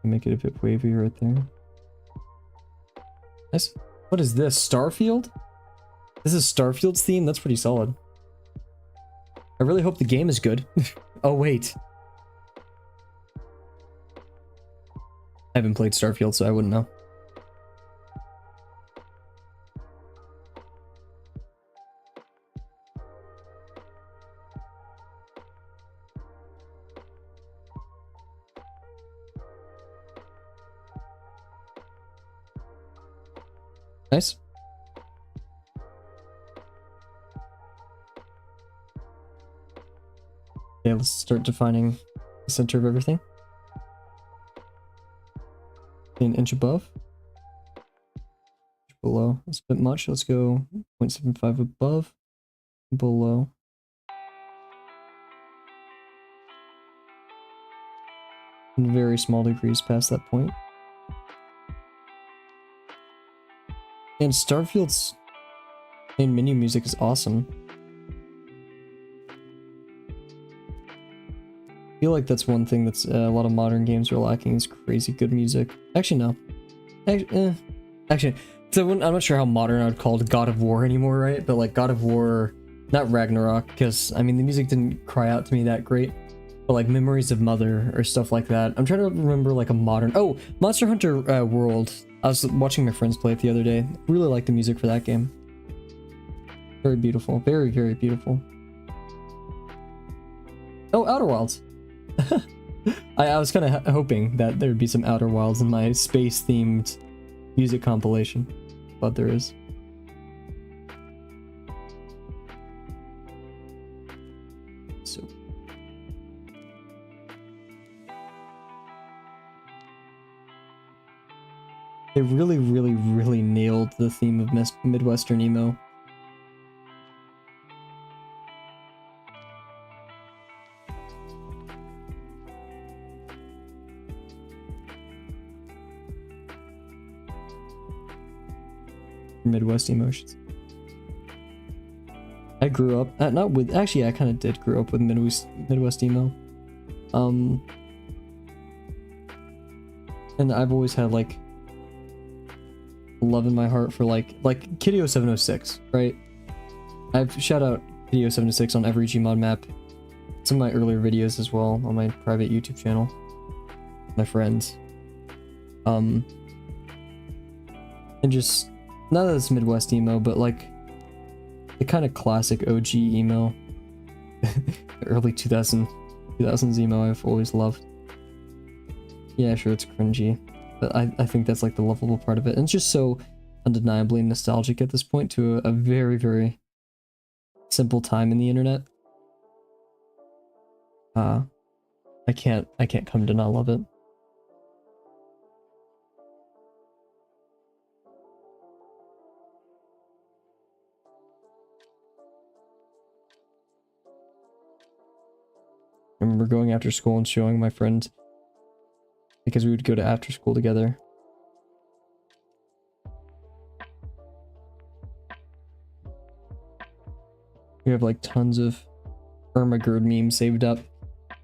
A: Make it a bit wavy right there. Nice. What is this? Starfield? This is Starfield's theme? That's pretty solid. I really hope the game is good. Oh, wait. I haven't played Starfield, so I wouldn't know. Nice. Okay, let's start defining the center of everything. An inch above. Inch below. That's a bit much. Let's go 0.75 above. Below. In very small degrees past that point. And Starfield's main menu music is awesome. I feel like that's one thing that's a lot of modern games are lacking, is crazy good music. Actually, no. Actually, so I'm not sure how modern I would call God of War anymore, right? But like God of War, not Ragnarok, because I mean the music didn't cry out to me that great. But like Memories of Mother or stuff like that. I'm trying to remember like a modern... Oh, Monster Hunter World. I was watching my friends play it the other day. Really like the music for that game. Very beautiful. Very, very beautiful. Oh, Outer Wilds. I was kind of hoping that there would be some Outer Wilds in my space-themed music compilation. But there is. So... They really, really, really nailed the theme of Midwestern emo. Midwest emotions. I grew up, not with, actually I kind of did grow up with Midwest emo. And I've always had like love in my heart for like Kideo 706, right? I've shout out Kideo 706 on every Gmod map. Some of my earlier videos as well on my private YouTube channel. My friends. And And just, not that it's Midwest emo, but like the kind of classic OG emo. Early 2000s emo I've always loved. Yeah, sure, it's cringy, but I think that's like the lovable part of it. And it's just so undeniably nostalgic at this point to a very, very simple time in the internet. I can't come to not love it. I remember going after school and showing my friend, because we would go to after school together. We have like tons of Ermagerd memes saved up.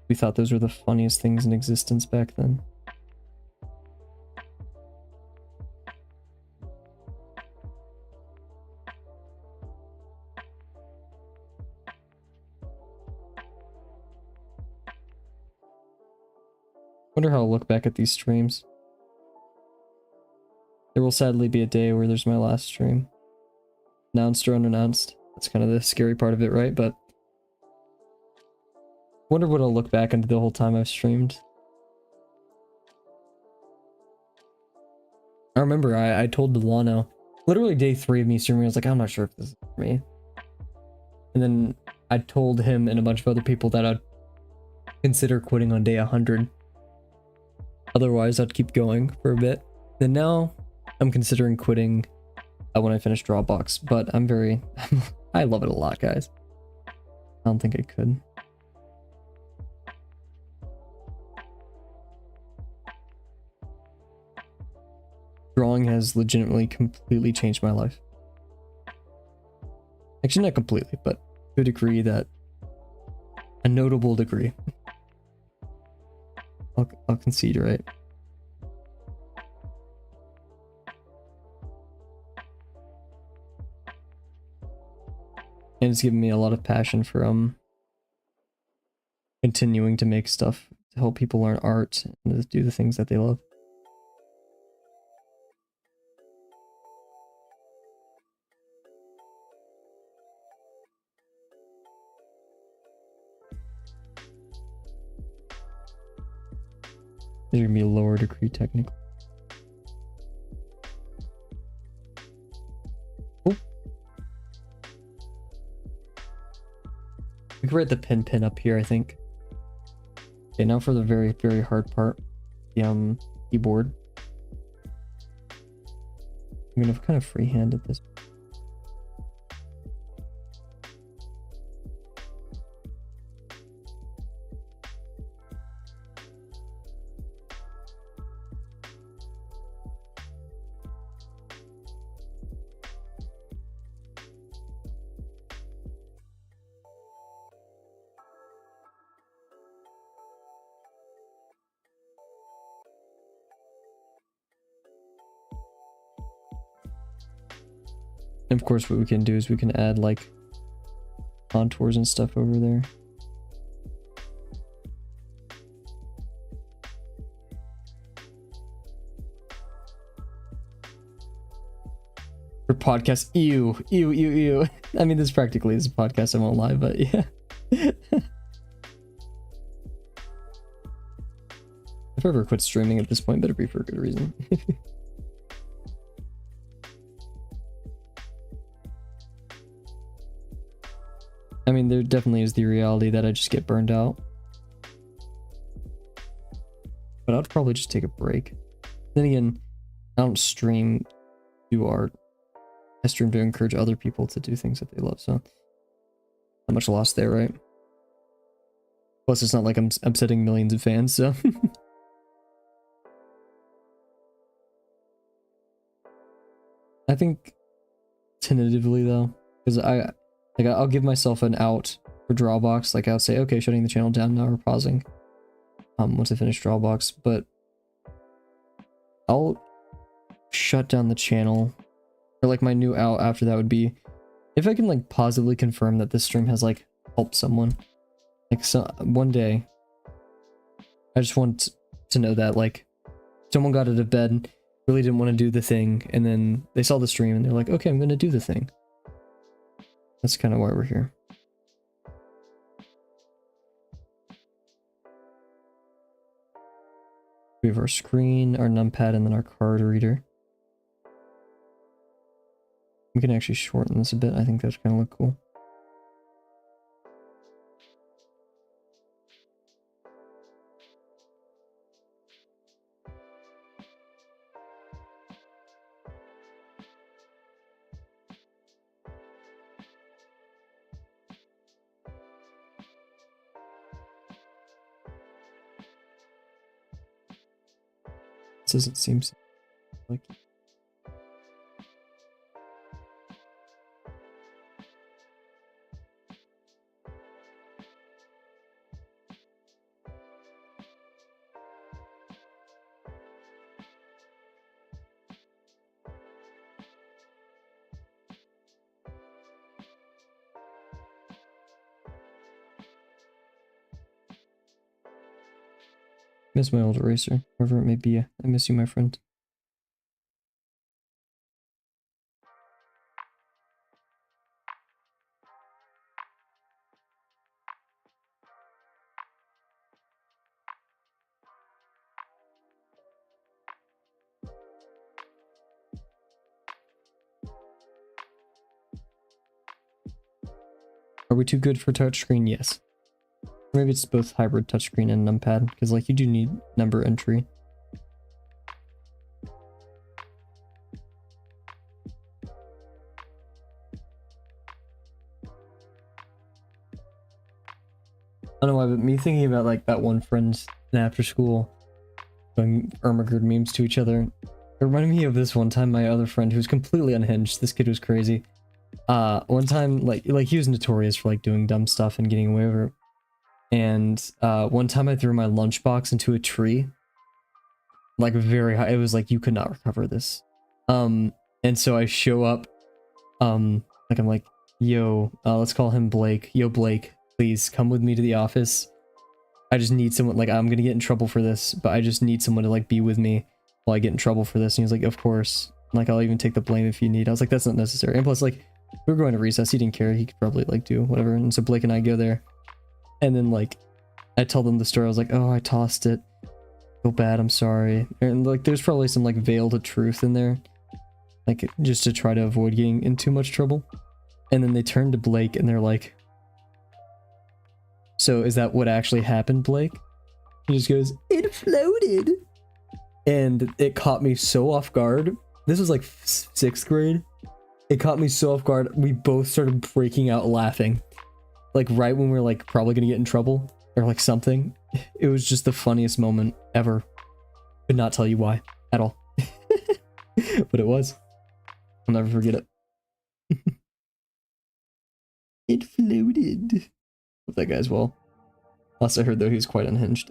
A: We thought those were the funniest things in existence back then. Wonder how I'll look back at these streams. There will sadly be a day where there's my last stream. Announced or unannounced. That's kind of the scary part of it, right? But wonder what I'll look back into the whole time I've streamed. I remember I told Delano, literally day 3 of me streaming, I was like, I'm not sure if this is for me. And then I told him and a bunch of other people that I'd consider quitting on day 100. Otherwise, I'd keep going for a bit. And now I'm considering quitting when I finish Drawabox, but I love it a lot, guys. I don't think I could. Drawing has legitimately completely changed my life. Actually, not completely, but to a degree that... a notable degree. I'll concede, right? And it's given me a lot of passion for continuing to make stuff to help people learn art and to do the things that they love. There's gonna be a lower degree technically. Oh. We can write the pin up here, I think. Okay, now for the very, very hard part. The keyboard. I'm gonna kind of freehand at this. And of course, what we can do is we can add like contours and stuff over there. For podcast, ew. I mean, this practically is a podcast, I won't lie, but yeah. If I ever quit streaming at this point, better be for a good reason. I mean, there definitely is the reality that I just get burned out. But I'd probably just take a break. Then again, I don't stream to do art. I stream to encourage other people to do things that they love, so not much loss there, right? Plus, it's not like I'm upsetting millions of fans, so... I think tentatively, though, because I'll give myself an out for Drawabox. Like, I'll say, okay, shutting the channel down now or pausing once I finish Drawabox, but I'll shut down the channel, or like my new out after that would be if I can like positively confirm that this stream has like helped someone. Like, so one day I just want to know that like someone got out of bed really didn't want to do the thing, and then they saw the stream and they're like, okay, I'm gonna do the thing. That's kind of why we're here. We have our screen, our numpad, and then our card reader. We can actually shorten this a bit. I think that's gonna look cool. Doesn't seem like miss my old eraser, wherever it may be. I miss you, my friend. Are we too good for touchscreen? Yes. Maybe it's both hybrid touchscreen and numpad, because like you do need number entry. I don't know why, but me thinking about like that one friend in after school doing Ermagerd memes to each other, it reminded me of this one time my other friend who was completely unhinged. This kid was crazy. One time like he was notorious for like doing dumb stuff and getting away with it. And one time I threw my lunchbox into a tree, like very high. It was like, you could not recover this. And so I show up, like I'm like, yo, let's call him Blake. Yo, Blake, please come with me to the office. I just need someone, like, I'm gonna get in trouble for this, but I just need someone to like be with me while I get in trouble for this. And he was like, of course. Like, I'll even take the blame if you need. I was like, that's not necessary. And plus, like, we were going to recess. He didn't care. He could probably like do whatever. And so Blake and I go there. And then like, I tell them the story. I was like, oh, I tossed it. Feel bad. I'm sorry. And like, there's probably some like veiled truth in there. Like, just to try to avoid getting in too much trouble. And then they turn to Blake and they're like, so is that what actually happened, Blake? He just goes, it floated. And it caught me so off guard. This was like 6th grade. It caught me so off guard. We both started breaking out laughing. Like right when we were like probably gonna get in trouble or like something. It was just the funniest moment ever. Could not tell you why at all. But it was. I'll never forget it. It floated. Hope that guy's well. Last I heard though, he was quite unhinged.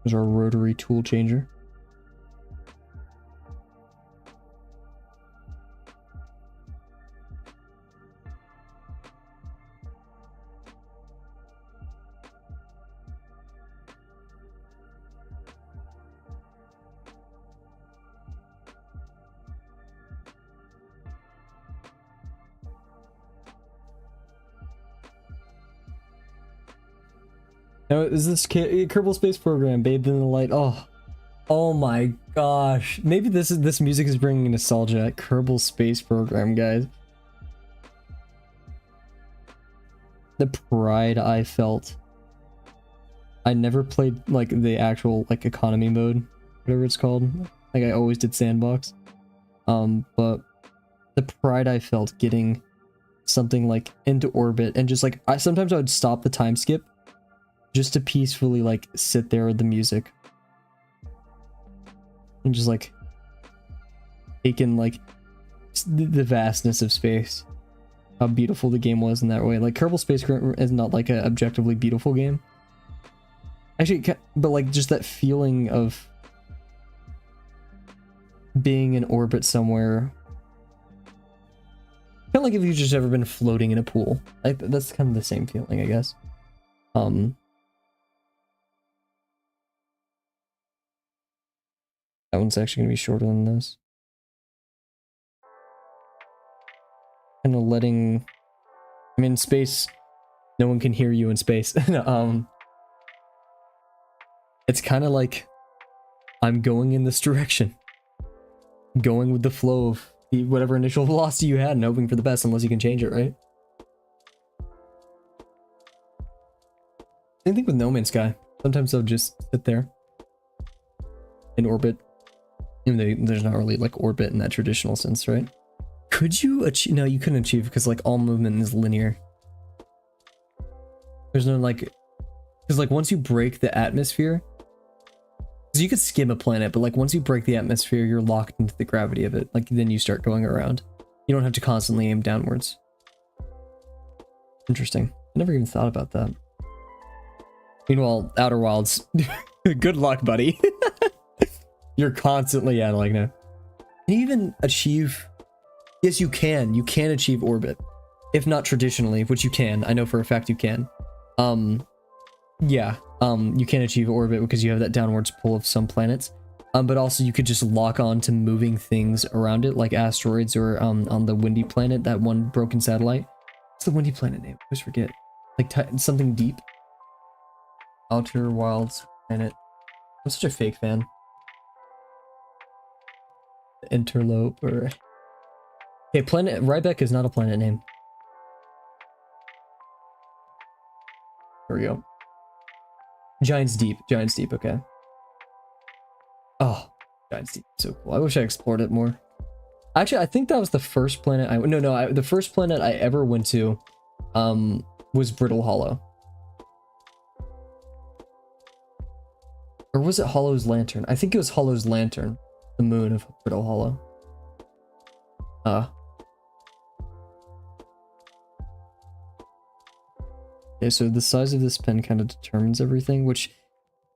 A: There's our rotary tool changer. Now, is this Kerbal Space Program bathed in the light? Oh my gosh! Maybe this music is bringing nostalgia. Kerbal Space Program, guys. The pride I felt. I never played like the actual like economy mode, whatever it's called. Like I always did sandbox. But the pride I felt getting something like into orbit and just like sometimes I would stop the time skip just to peacefully like sit there with the music and just like take in like the vastness of space. how beautiful the game was in that way. Like Kerbal Space Program is not like an objectively beautiful game. Actually, but like just that feeling of being in orbit somewhere. Kind of like if you've just ever been floating in a pool. Like that's kind of the same feeling, I guess. That one's actually gonna be shorter than this. Kind of letting. I'm in space. No one can hear you in space. It's kind of like I'm going in this direction, going with the flow of whatever initial velocity you had and hoping for the best unless you can change it, right? Same thing with No Man's Sky. Sometimes they'll just sit there in orbit. Even though there's not really like orbit in that traditional sense, right? Could you achieve? No, you couldn't achieve because like all movement is linear. There's no like, because like once you break the atmosphere, because you could skim a planet, but like once you break the atmosphere, you're locked into the gravity of it. Like then you start going around. You don't have to constantly aim downwards. Interesting. I never even thought about that. Meanwhile, Outer Wilds, good luck, buddy. You're constantly, yeah, like no. Can you even achieve? Yes, you can. You can achieve orbit, if not traditionally, which you can. I know for a fact you can. Yeah. You can achieve orbit because you have that downwards pull of some planets. But also you could just lock on to moving things around it, like asteroids or on the Windy Planet, that one broken satellite. What's the Windy Planet name? I always forget. Like something deep. Outer Wilds Planet. I'm such a fake fan. Interlope or... Okay, planet... Rybeck is not a planet name. There we go. Giant's Deep. Giant's Deep, okay. Oh, Giant's Deep. So cool. I wish I explored it more. Actually, I think that was the first planet I... No, the first planet I ever went to was Brittle Hollow. Or was it Hollow's Lantern? I think it was Hollow's Lantern. The moon of Brittle Hollow. Okay, so the size of this pen kind of determines everything, which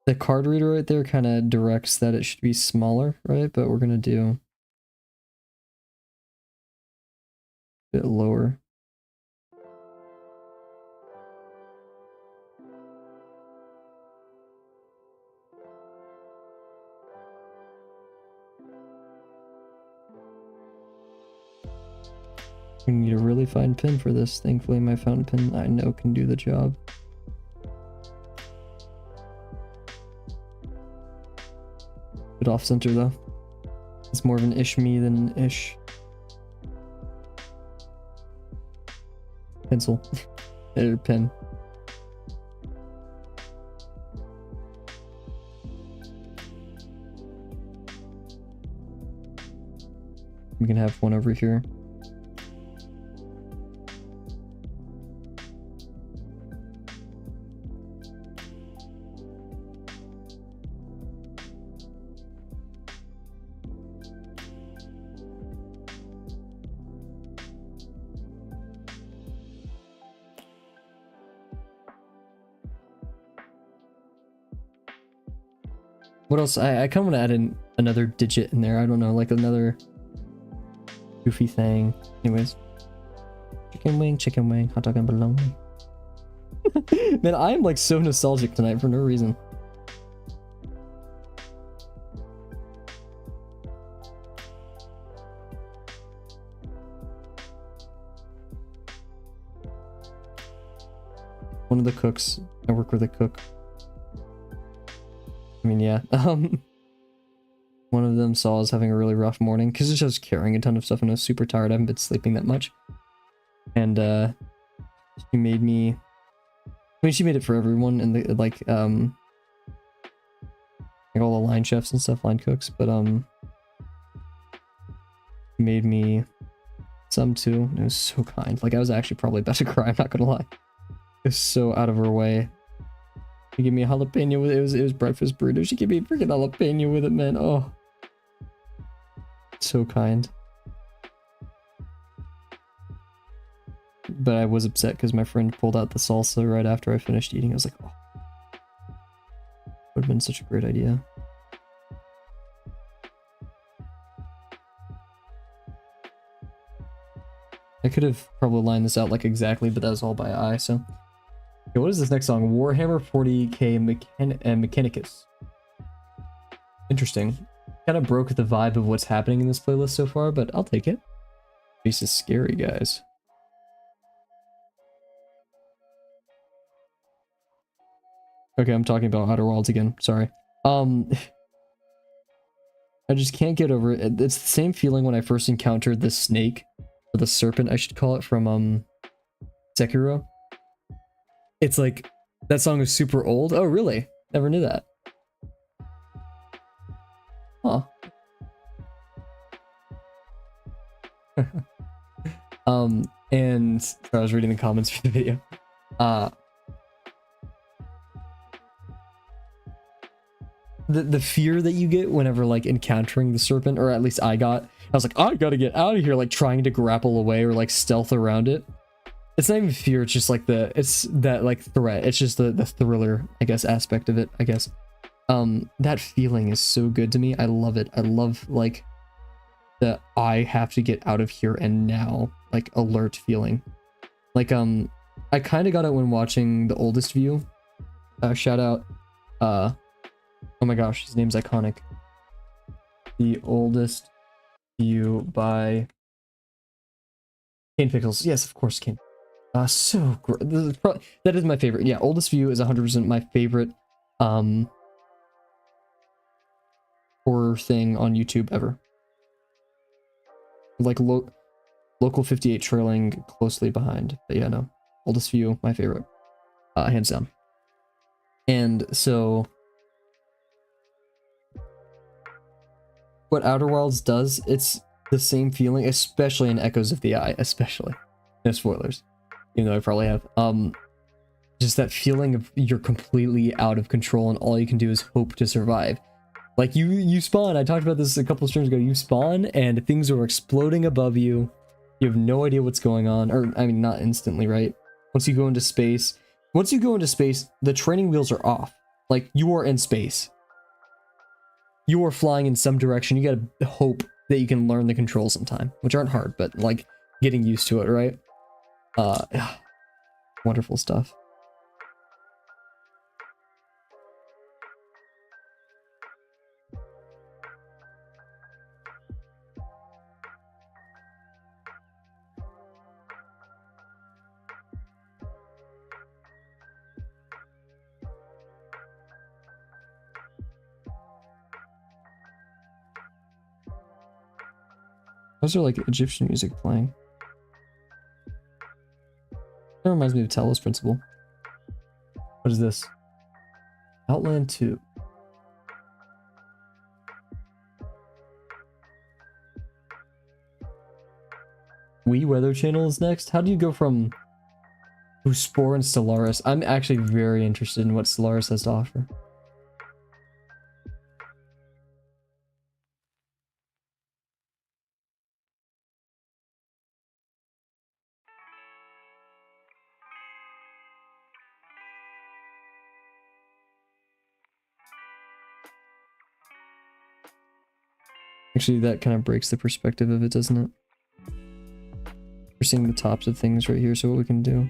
A: the card reader right there kind of directs that it should be smaller, right? But we're gonna do a bit lower. We need a really fine pen for this. Thankfully, my fountain pen I know can do the job. Bit off center though. It's more of an ish me than an ish pencil or pen. We can have one over here. What else? I kind of want to add in another digit in there. I don't know, like another goofy thing. Anyways. Chicken wing, hot dog and bologna. Man, I am like so nostalgic tonight for no reason. One of the cooks. I work with a cook. I mean, yeah. One of them saw us having a really rough morning because it's just carrying a ton of stuff and I was super tired. I haven't been sleeping that much. And she made me... I mean, she made it for everyone and the, like all the line chefs and stuff, line cooks, but made me some too. And it was so kind. Like I was actually probably about to cry, I'm not gonna lie. It was so out of her way. She gave me a jalapeno with it. It was breakfast burrito. She gave me a freaking jalapeno with it, man. Oh. So kind. but I was upset because my friend pulled out the salsa right after I finished eating. I was like, oh, would have been such a great idea. I could have probably lined this out like exactly, but that was all by eye, so. Okay, what is this next song? Warhammer 40k Mechanicus. Interesting. Kind of broke the vibe of what's happening in this playlist so far, but I'll take it. This is scary, guys. Okay, I'm talking about Outer Worlds again. Sorry. I just can't get over it. It's the same feeling when I first encountered this snake, or the serpent, I should call it, from Sekiro. It's like that song is super old. Oh, really? Never knew that. Huh. And I was reading the comments for the video. The fear that you get whenever like encountering the serpent, or at least I was like, I gotta get out of here, like trying to grapple away or like stealth around it. It's not even fear, it's just like it's that like threat. It's just the thriller, I guess, aspect of it, I guess. That feeling is so good to me. I love it. I love like the I have to get out of here and now, like, alert feeling. Like I kind of got it when watching The Oldest View. Shout out oh my gosh, his name's iconic. The Oldest View by Kane Pickles. Yes, of course, Kane. So great. That is my favorite. Yeah, Oldest View is 100% my favorite horror thing on YouTube ever. Like Local 58 trailing closely behind. But yeah, no. Oldest View, my favorite. Hands down. And so what Outer Worlds does, it's the same feeling, especially in Echoes of the Eye, especially. No spoilers. Even though I probably have. Just that feeling of you're completely out of control and all you can do is hope to survive. Like you spawn, I talked about this a couple of streams ago, you spawn and things are exploding above you. You have no idea what's going on, or I mean not instantly, right? Once you go into space, the training wheels are off. Like you are in space. You are flying in some direction. You gotta hope that you can learn the controls sometime, which aren't hard, but like getting used to it, right? Wonderful stuff. Those are like Egyptian music playing. That reminds me of Talos Principle. What is this? Outland 2. Wii Weather Channel is next? How do you go from Spore and Stellaris? I'm actually very interested in what Stellaris has to offer. Actually, that kind of breaks the perspective of it, doesn't it? We're seeing the tops of things right here, so what we can do.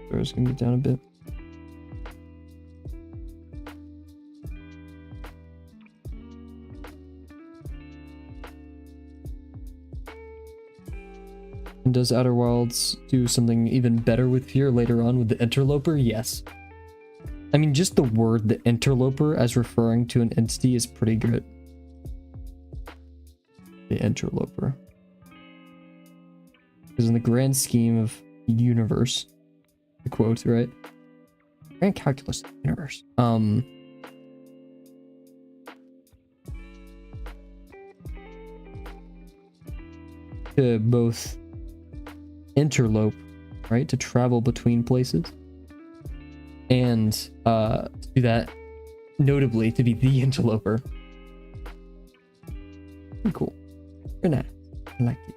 A: I'm just gonna get down a bit. And does Outer Worlds do something even better with fear later on with the interloper? Yes. I mean, just the word, the interloper, as referring to an entity is pretty good. The interloper. Because in the grand scheme of the universe, the quote, right? Grand calculus of the universe. to both interlope, right, to travel between places, and to do that, notably to be the interloper. Pretty cool. Very nice. I like it.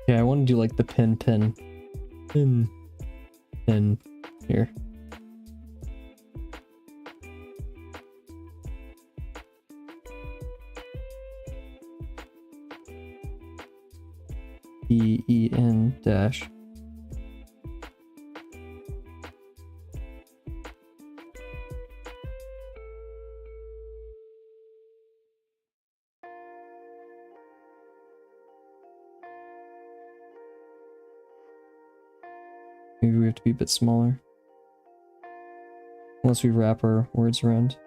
A: Yeah, I want to do like the pin here. EN dash. Maybe we have to be a bit smaller. Unless we wrap our words around.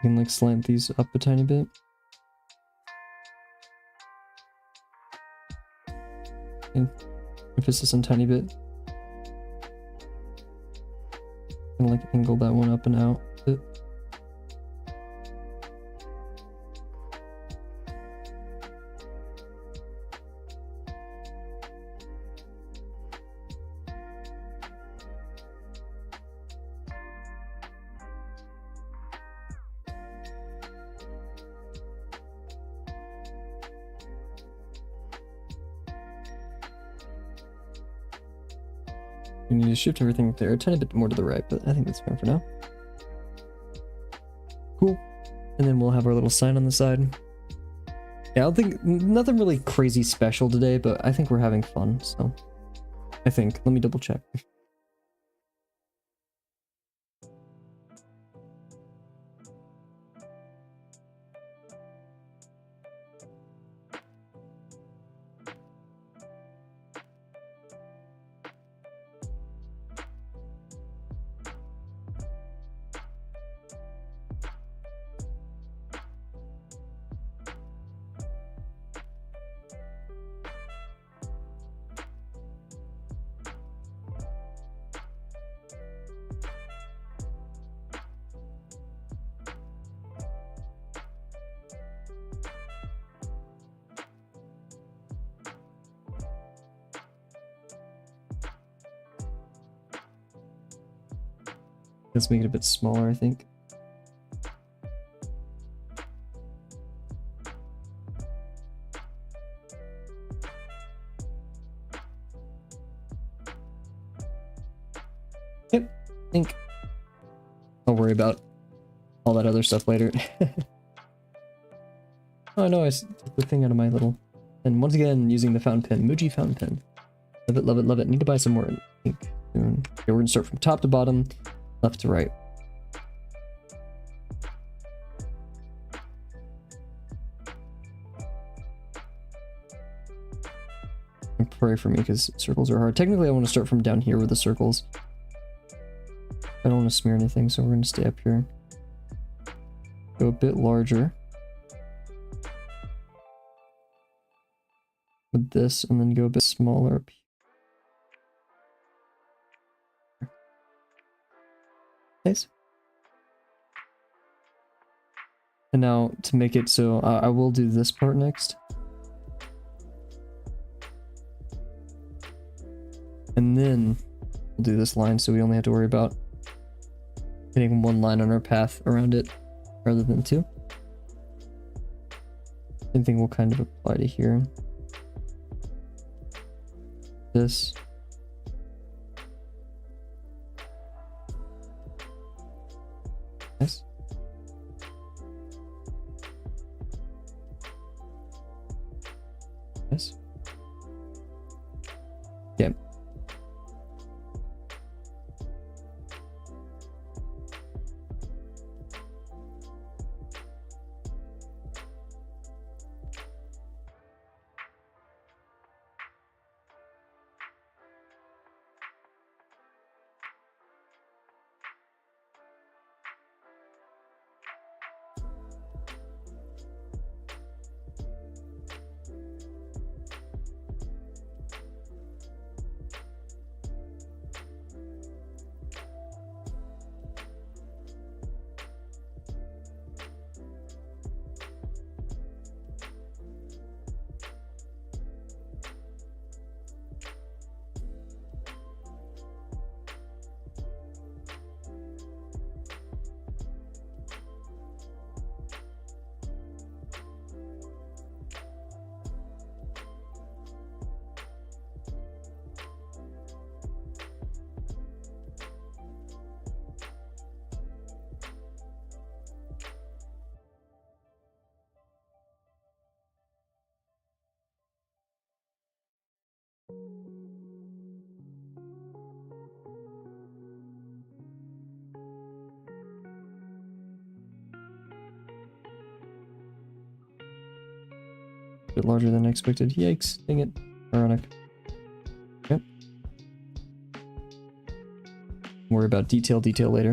A: You can like slant these up a tiny bit. And emphasis on tiny bit. And like angle that one up and out a bit. We need to shift everything there a tiny bit more to the right, but I think that's fine for now. Cool. And then we'll have our little sign on the side. Yeah, I don't think, nothing really crazy special today, but I think we're having fun, so. I think. Let me double check. Let's make it a bit smaller, I think. Yep, I think I'll worry about all that other stuff later. Oh no, I took the thing out of my little... And once again, using the fountain pen. Muji fountain pen. Love it, love it, love it. Need to buy some more ink soon. Okay, we're gonna start from top to bottom, left to right. And pray for me, because circles are hard. Technically, I want to start from down here with the circles. I don't want to smear anything, so we're gonna stay up here. Go a bit larger. With this, and then go a bit smaller up here. Nice. And now to make it so I will do this part next. And then we'll do this line, so we only have to worry about hitting one line on our path around it rather than two. Same thing will kind of apply to here. This. Nice. Yes. Yeah. Bit larger than expected. Yikes. Dang it. Ironic. Yep. Worry about detail later.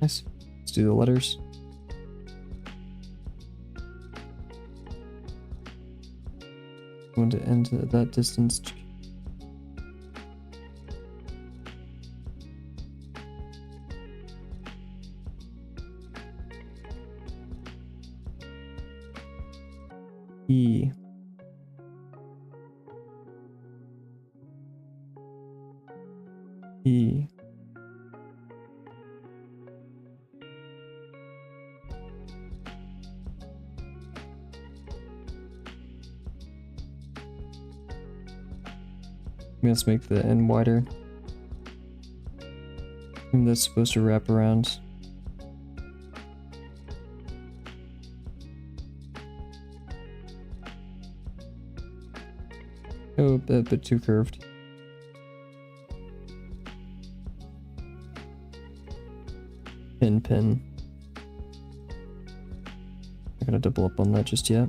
A: Nice. Let's do the letters. Going to end at that distance. E. E. Let's make the end wider. And that's supposed to wrap around. Oh, a bit too curved. Pin. Not gonna double up on that just yet.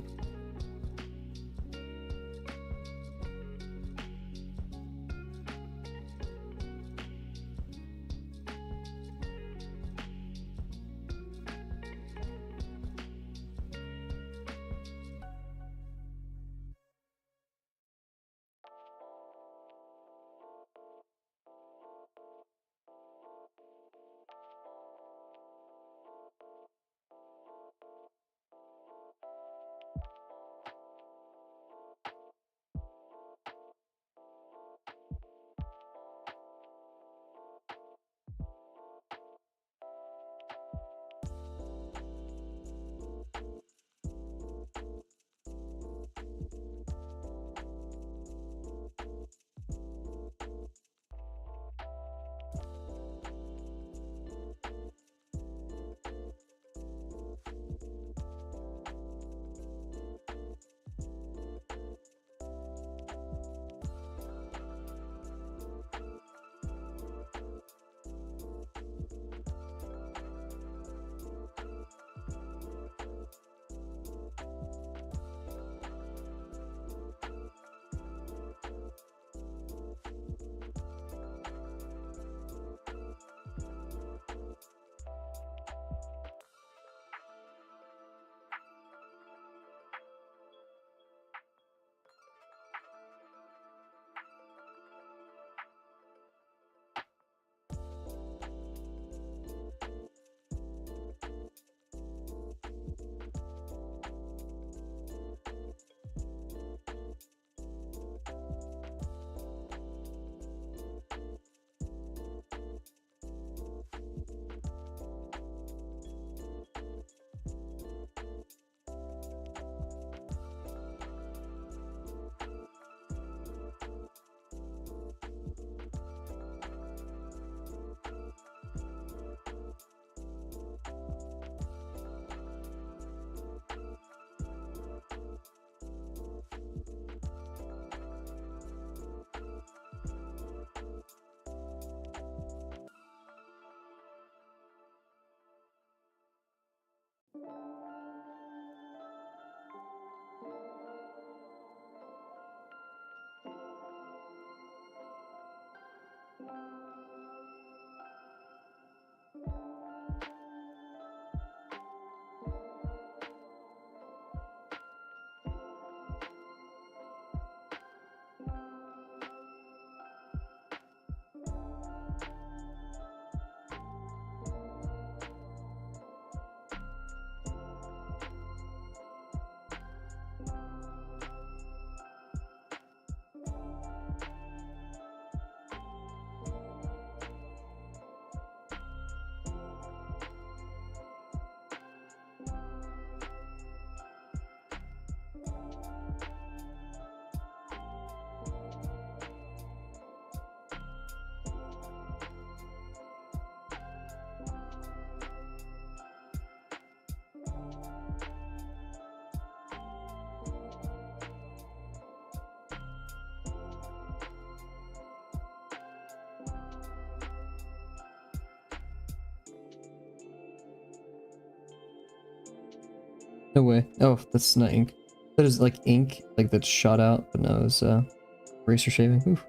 A: No way. Oh, that's not ink. That is like ink, like that's shot out, but no, it's eraser shaving. Oof.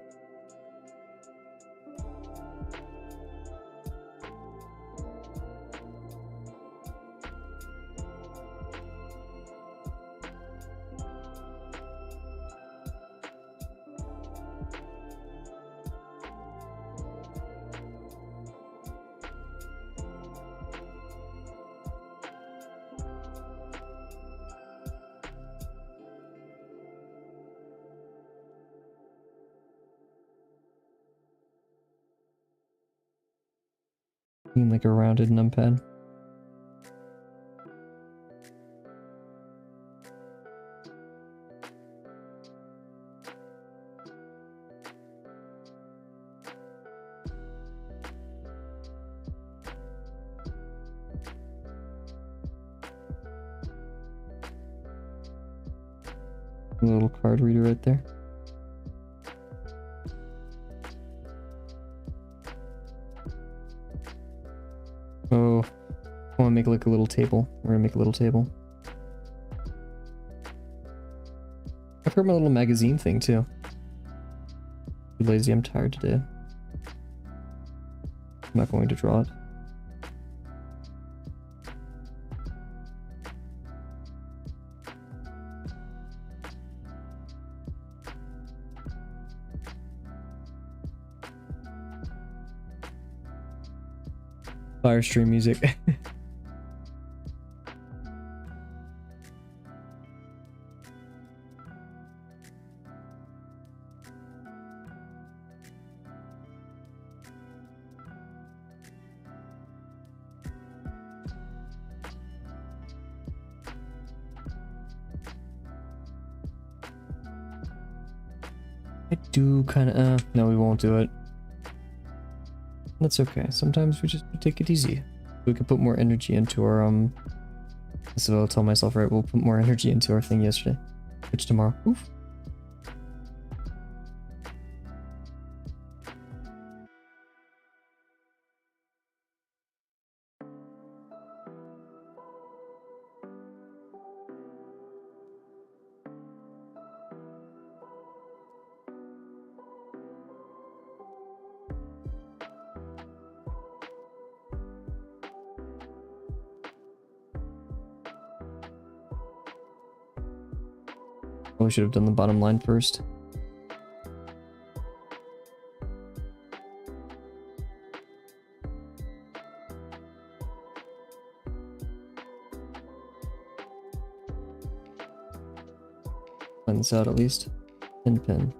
A: Being like a rounded numpad. A little card reader right there. Oh, I want to make like a little table. We're gonna make a little table. I've heard my little magazine thing too. Too lazy, I'm tired today. I'm not going to draw it. Fire stream music. I do kind of, no, we won't do it. That's okay. Sometimes we just take it easy. We could put more energy into our, so I'll tell myself, right, we'll put more energy into our thing yesterday. Which tomorrow. Oof. Probably should have done the bottom line first. Find this out at least. Pen.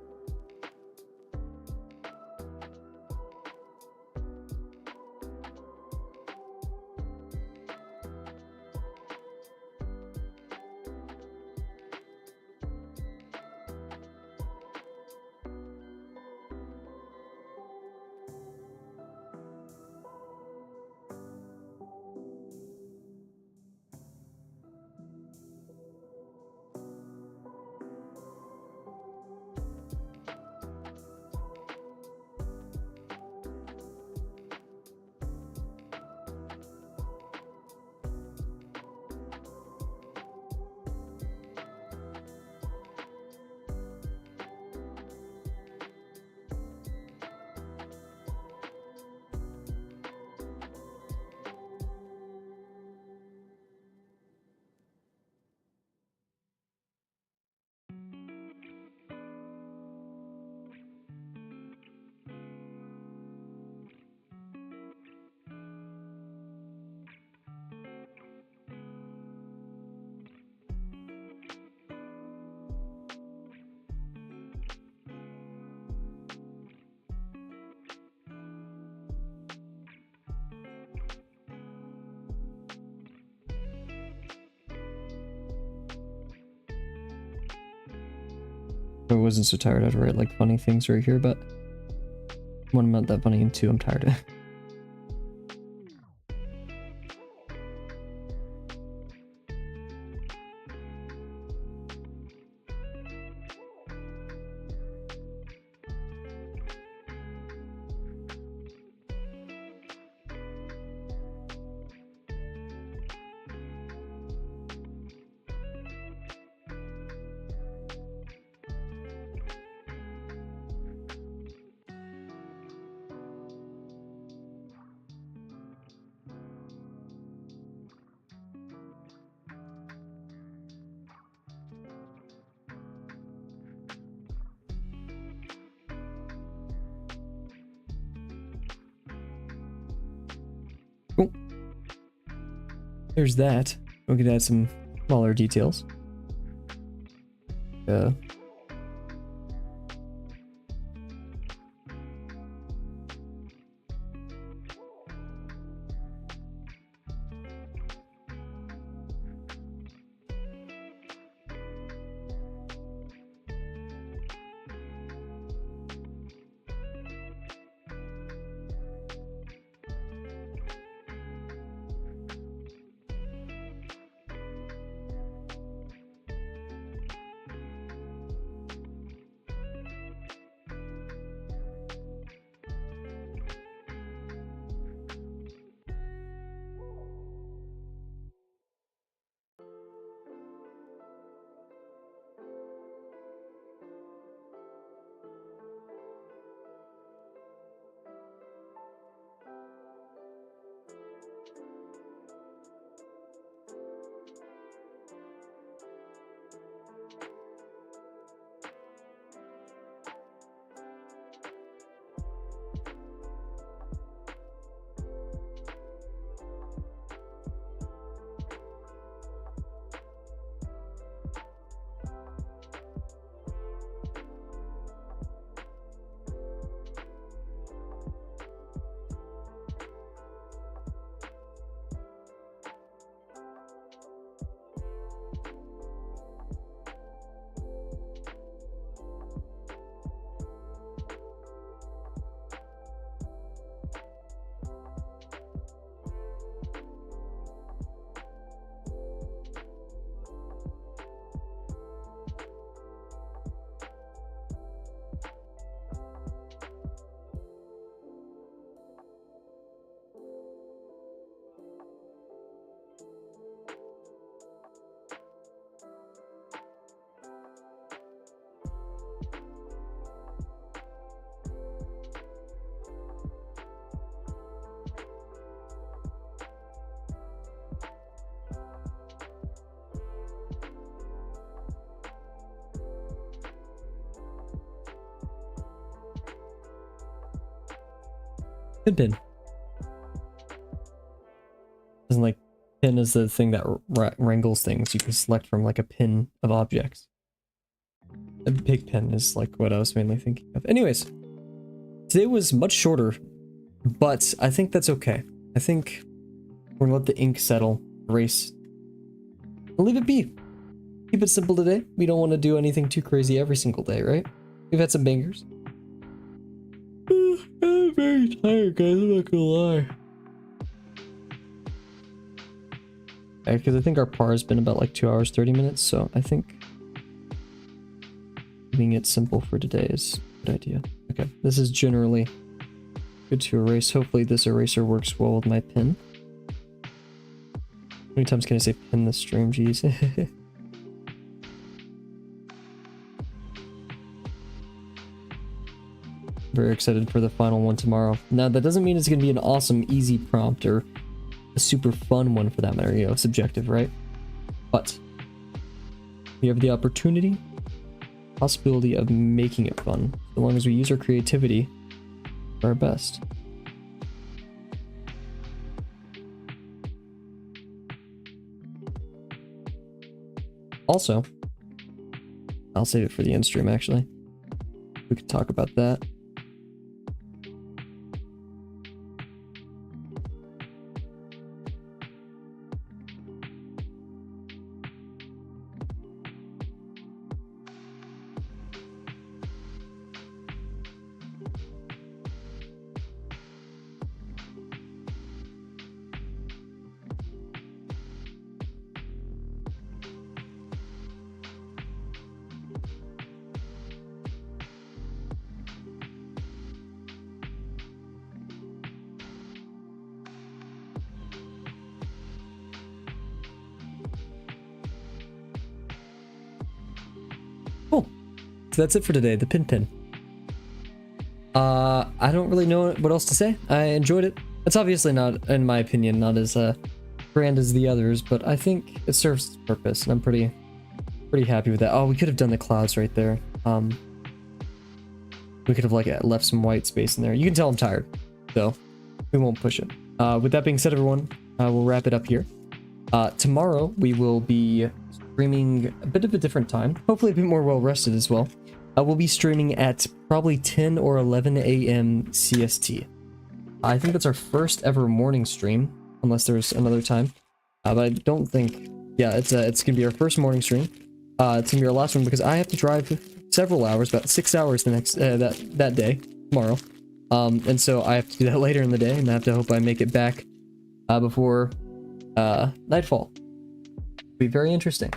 A: wasn't so tired, I'd write like funny things right here, but one, I'm not that funny, and two, I'm tired. Cool. There's that. We could add some smaller details. Pin. Isn't like pin is the thing that wrangles things. You can select from like a pin of objects. A big pin is like what I was mainly thinking of. Anyways, today was much shorter, but I think that's okay. I think we're gonna let the ink settle, erase, and leave it be. Keep it simple today. We don't want to do anything too crazy every single day, right? We've had some bangers. I'm very tired, guys. I'm not gonna lie. Because I think our par has been about like 2 hours 30 minutes, so I think keeping it simple for today is a good idea. Okay, this is generally good to erase. Hopefully this eraser works well with my pen. How many times can I say pin this stream? Jeez. Very excited for the final one tomorrow. Now, that doesn't mean it's going to be an awesome, easy prompt or a super fun one for that matter. You know, subjective, right? But we have the opportunity, possibility of making it fun, so long as we use our creativity for our best. Also, I'll save it for the end stream, actually. We could talk about that. Cool. So that's it for today, the pin. I don't really know what else to say. I enjoyed it. It's obviously not, in my opinion, not as grand as the others, but I think it serves its purpose, and I'm pretty happy with that. Oh, we could have done the clouds right there. We could have like left some white space in there. You can tell I'm tired, so we won't push it. With that being said, everyone, we'll wrap it up here. Tomorrow we will be streaming a bit of a different time, hopefully a bit more well rested as well. We'll be streaming at probably 10 or 11 a.m. CST. I think that's our first ever morning stream, unless there's another time. But I don't think, yeah, it's gonna be our first morning stream. It's gonna be our last one because I have to drive several hours, about 6 hours the next that day, tomorrow. And so I have to do that later in the day, and I have to hope I make it back before nightfall. It'll be very interesting.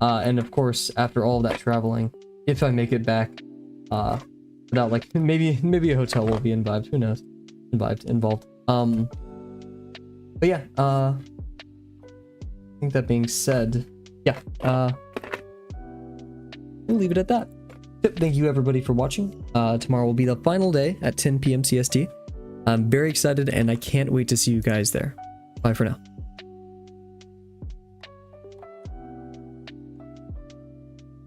A: And of course, after all of that traveling, if I make it back without, like, maybe a hotel will be involved. Who knows? Involved. But yeah, I think that being said, yeah, we'll leave it at that. Thank you everybody for watching. Tomorrow will be the final day at 10 p.m. CST. I'm very excited and I can't wait to see you guys there. Bye for now.